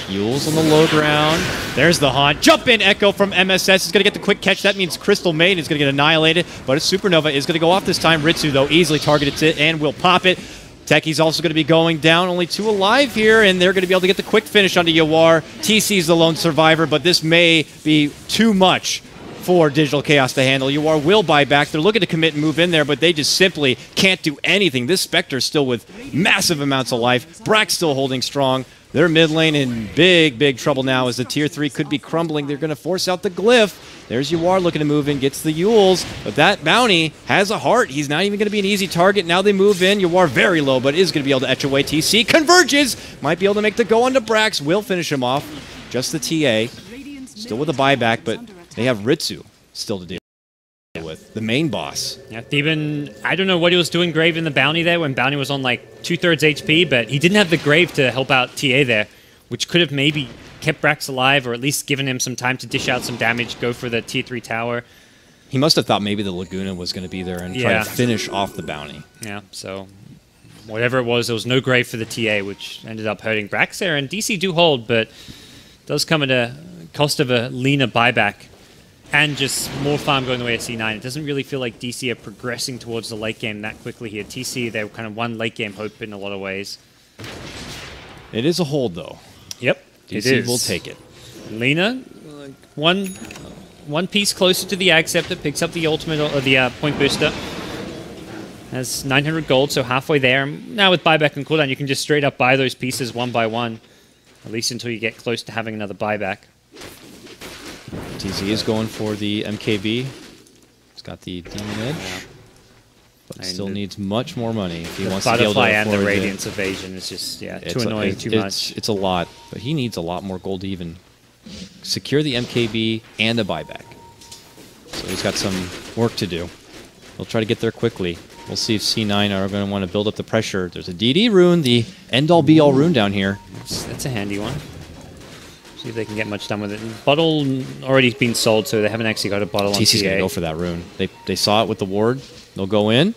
[SPEAKER 1] Yules on the low ground. There's the haunt. Jump in Echo from MSS is going to get the quick catch. That means Crystal Maiden is going to get annihilated, but a Supernova is going to go off this time. Ritsu, though, easily targets it and will pop it. Techie's also going to be going down. Only 2 alive here, and they're going to be able to get the quick finish onto Yawar. TC's the lone survivor, but this may be too much for Digital Chaos to handle. Yawar will buy back. They're looking to commit and move in there, but they just simply can't do anything. This Spectre's still with massive amounts of life. Brack's still holding strong. They're mid lane in big trouble now as the tier 3 could be crumbling. They're going to force out the Glyph. There's Yawar looking to move in, gets the Yules, but that bounty has a heart. He's not even going to be an easy target. Now they move in. Yawar very low, but is going to be able to etch away TC. Converges! Might be able to make the go onto Brax. Will finish him off. Just the TA. Still with a buyback, but they have Ritsu still to deal with. The main boss.
[SPEAKER 2] Yeah, Theban, I don't know what he was doing Grave in the bounty there when bounty was on like 2/3 HP, but he didn't have the Grave to help out TA there, which could have maybe kept Brax alive or at least given him some time to dish out some damage, go for the tier 3 tower.
[SPEAKER 1] He must have thought maybe the Laguna was going to be there and try to finish off the bounty.
[SPEAKER 2] Yeah, so whatever it was, there was no Grave for the TA, which ended up hurting Brax there. And DC do hold, but does come at a cost of a leaner buyback. And just more farm going the way of C9. It doesn't really feel like DC are progressing towards the late game that quickly here. TC, they're kind of one late game hope in a lot of ways.
[SPEAKER 1] It is a hold, though.
[SPEAKER 2] Yep,
[SPEAKER 1] DC will take it.
[SPEAKER 2] Lena, one piece closer to the Ag Scepter, picks up the ultimate or the point booster. Has 900 gold, so halfway there. Now with buyback and cooldown, you can just straight up buy those pieces one by one, at least until you get close to having another buyback.
[SPEAKER 1] TZ is going for the MKB. He's got the Demon Edge, but still needs much more money if he wants to be able to afford
[SPEAKER 2] and the Radiance Evasion is just, too annoying, too much.
[SPEAKER 1] It's a lot, but he needs a lot more gold to even secure the MKB and a buyback. So he's got some work to do. He'll try to get there quickly. We'll see if C9 are going to want to build up the pressure. There's a DD rune, the end-all be-all rune down here.
[SPEAKER 2] That's a handy one. See if they can get much done with it. Bottle already been sold, so they haven't actually got a bottle on TA.
[SPEAKER 1] TC's going to go for that rune. They saw it with the ward. They'll go in.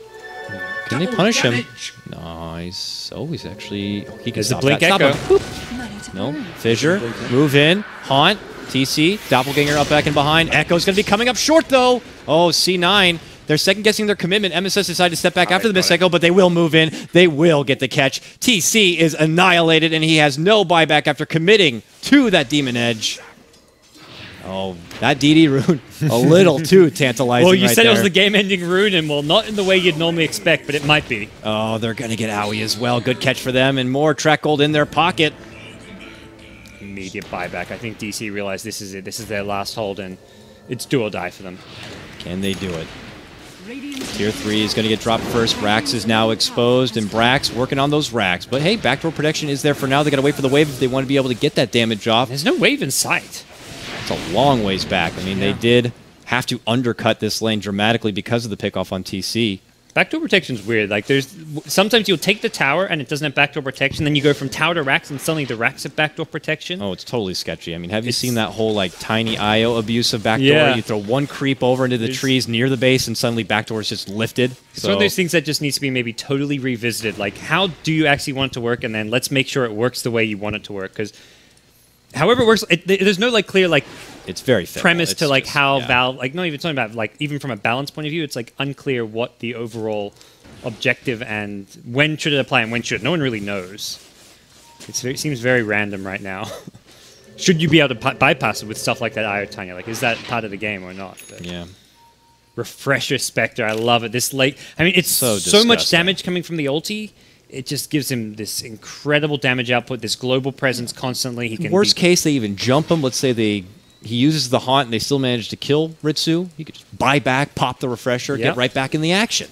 [SPEAKER 1] Can they punish him? Nice. Oh, he's actually... He can stop
[SPEAKER 2] Blink
[SPEAKER 1] that.
[SPEAKER 2] Echo.
[SPEAKER 1] Stop him. No. Fissure. Move in. Haunt. TC. Doppelganger up back and behind. Echo's going to be coming up short, though. Oh, C9. They're second-guessing their commitment. MSS decided to step back after the miss Echo, but they will move in. They will get the catch. TC is annihilated, and he has no buyback after committing to that Demon Edge. Oh, that DD rune, a little too tantalizing.
[SPEAKER 2] Well, you said
[SPEAKER 1] there.
[SPEAKER 2] It was the game-ending rune, and well, not in the way you'd normally expect, but it might be.
[SPEAKER 1] Oh, they're going to get Owie as well. Good catch for them, and more track gold in their pocket.
[SPEAKER 2] Immediate buyback. I think DC realized this is it. This is their last hold, and it's do or die for them.
[SPEAKER 1] Can they do it? Tier 3 is going to get dropped first. Rax is now exposed, and Brax working on those racks. But hey, backdoor protection is there for now. They got to wait for the wave if they want to be able to get that damage off.
[SPEAKER 2] There's no wave in sight.
[SPEAKER 1] It's a long ways back. I mean, they did have to undercut this lane dramatically because of the pickoff on TC.
[SPEAKER 2] Backdoor protection's weird. Like, sometimes you'll take the tower and it doesn't have backdoor protection, then you go from tower to racks and suddenly the racks have backdoor protection.
[SPEAKER 1] Oh, it's totally sketchy. I mean, have you seen that whole like tiny IO abuse of backdoor?
[SPEAKER 2] Yeah.
[SPEAKER 1] You throw one creep over into the trees near the base and suddenly backdoor is just lifted.
[SPEAKER 2] It's one of those things that just needs to be maybe totally revisited. Like, how do you actually want it to work? And then let's make sure it works the way you want it to work. Because however it works, there's no like clear like
[SPEAKER 1] it's very fickle.
[SPEAKER 2] Premise
[SPEAKER 1] it's
[SPEAKER 2] to like
[SPEAKER 1] just,
[SPEAKER 2] how Valve, like not even talking about like even from a balance point of view, it's like unclear what the overall objective and when should it apply and when should it. No one really knows. It seems very random right now. Should you be able to bypass it with stuff like that, Io Tanya? Like, is that part of the game or not? But
[SPEAKER 1] Yeah.
[SPEAKER 2] Refresher Spectre, I love it. This late, I mean, it's so much damage coming from the ulti. It just gives him this incredible damage output, this global presence constantly. He can
[SPEAKER 1] Worst case, they even jump him. Let's say he uses the haunt and they still manage to kill Ritsu. He could just buy back, pop the refresher, get right back in the action.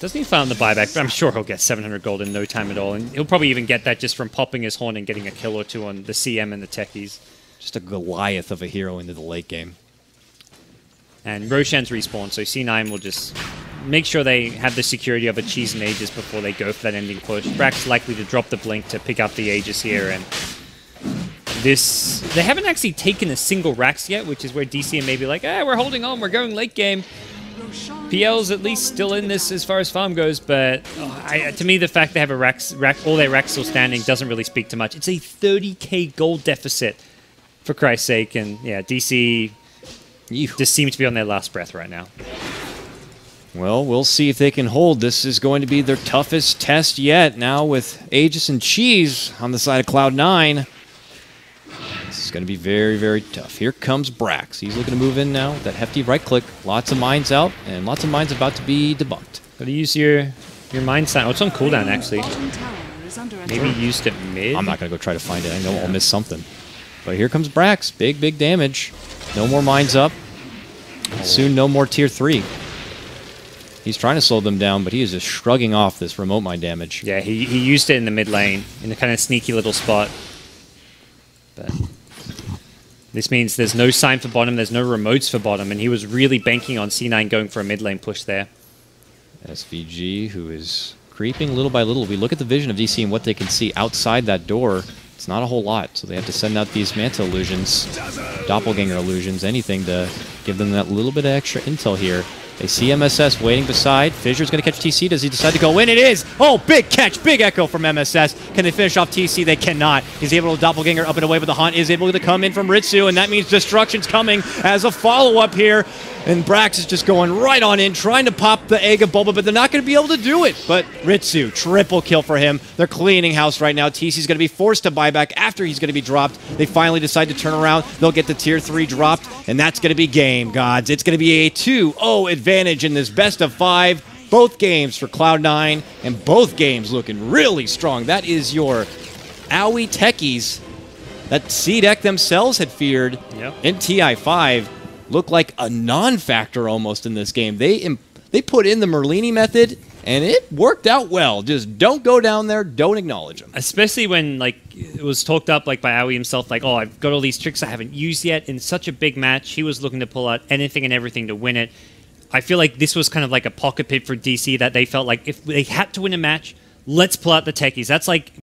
[SPEAKER 2] Doesn't he find the buyback? But I'm sure he'll get 700 gold in no time at all. And he'll probably even get that just from popping his horn and getting a kill or two on the CM and the techies.
[SPEAKER 1] Just a Goliath of a hero into the late game.
[SPEAKER 2] And Roshan's respawn, so C9 will just make sure they have the security of a cheese and Aegis before they go for that ending push. Brack's likely to drop the blink to pick up the Aegis here, and they haven't actually taken a single Rax yet, which is where DC may be like, we're holding on, we're going late game. PL's at least still in this as far as farm goes, but to me the fact they have a all their Rax still standing doesn't really speak to much. It's a 30k gold deficit, for Christ's sake, and yeah, DC just seem to be on their last breath right now.
[SPEAKER 1] Well, we'll see if they can hold. This is going to be their toughest test yet. Now with Aegis and Cheese on the side of Cloud9. This is going to be very, very tough. Here comes Brax. He's looking to move in now. That hefty right click. Lots of mines out, and lots of mines about to be debunked.
[SPEAKER 2] Gotta use your mine sign. Oh, it's on cooldown, actually. Maybe used it mid?
[SPEAKER 1] I'm not going to go try to find it. I know I'll miss something. But here comes Brax. Big, big damage. No more mines up. Soon no more tier 3. He's trying to slow them down, but he is just shrugging off this remote mine damage.
[SPEAKER 2] Yeah, he used it in the mid lane, in a kind of sneaky little spot. But this means there's no sign for bottom, there's no remotes for bottom, and he was really banking on C9 going for a mid lane push there.
[SPEAKER 1] SVG, who is creeping little by little. We look at the vision of DC and what they can see outside that door. It's not a whole lot, so they have to send out these Manta illusions, Doppelganger illusions, anything to give them that little bit of extra intel here. They see MSS waiting beside. Fissure's going to catch TC. Does he decide to go in? It is! Oh, big catch! Big echo from MSS. Can they finish off TC? They cannot. He's able to Doppelganger up and away, but the Haunt is able to come in from Ritsu, and that means destruction's coming as a follow-up here. And Brax is just going right on in, trying to pop the egg of Bulba, but they're not going to be able to do it. But Ritsu, triple kill for him. They're cleaning house right now. TC's going to be forced to buy back after he's going to be dropped. They finally decide to turn around. They'll get the tier 3 dropped, and that's going to be game, gods. It's going to be a 2-0 advantage in this best of 5. Both games for Cloud9, and both games looking really strong. That is your Owie techies that C-Deck themselves had feared in TI5. Look like a non-factor almost in this game. They put in the Merlini method, and it worked out well. Just don't go down there, don't acknowledge them.
[SPEAKER 2] Especially when like it was talked up like by Owie himself, like, oh, I've got all these tricks I haven't used yet. In such a big match, he was looking to pull out anything and everything to win it. I feel like this was kind of like a pocket pit for DC that they felt like if they had to win a match, let's pull out the techies. That's like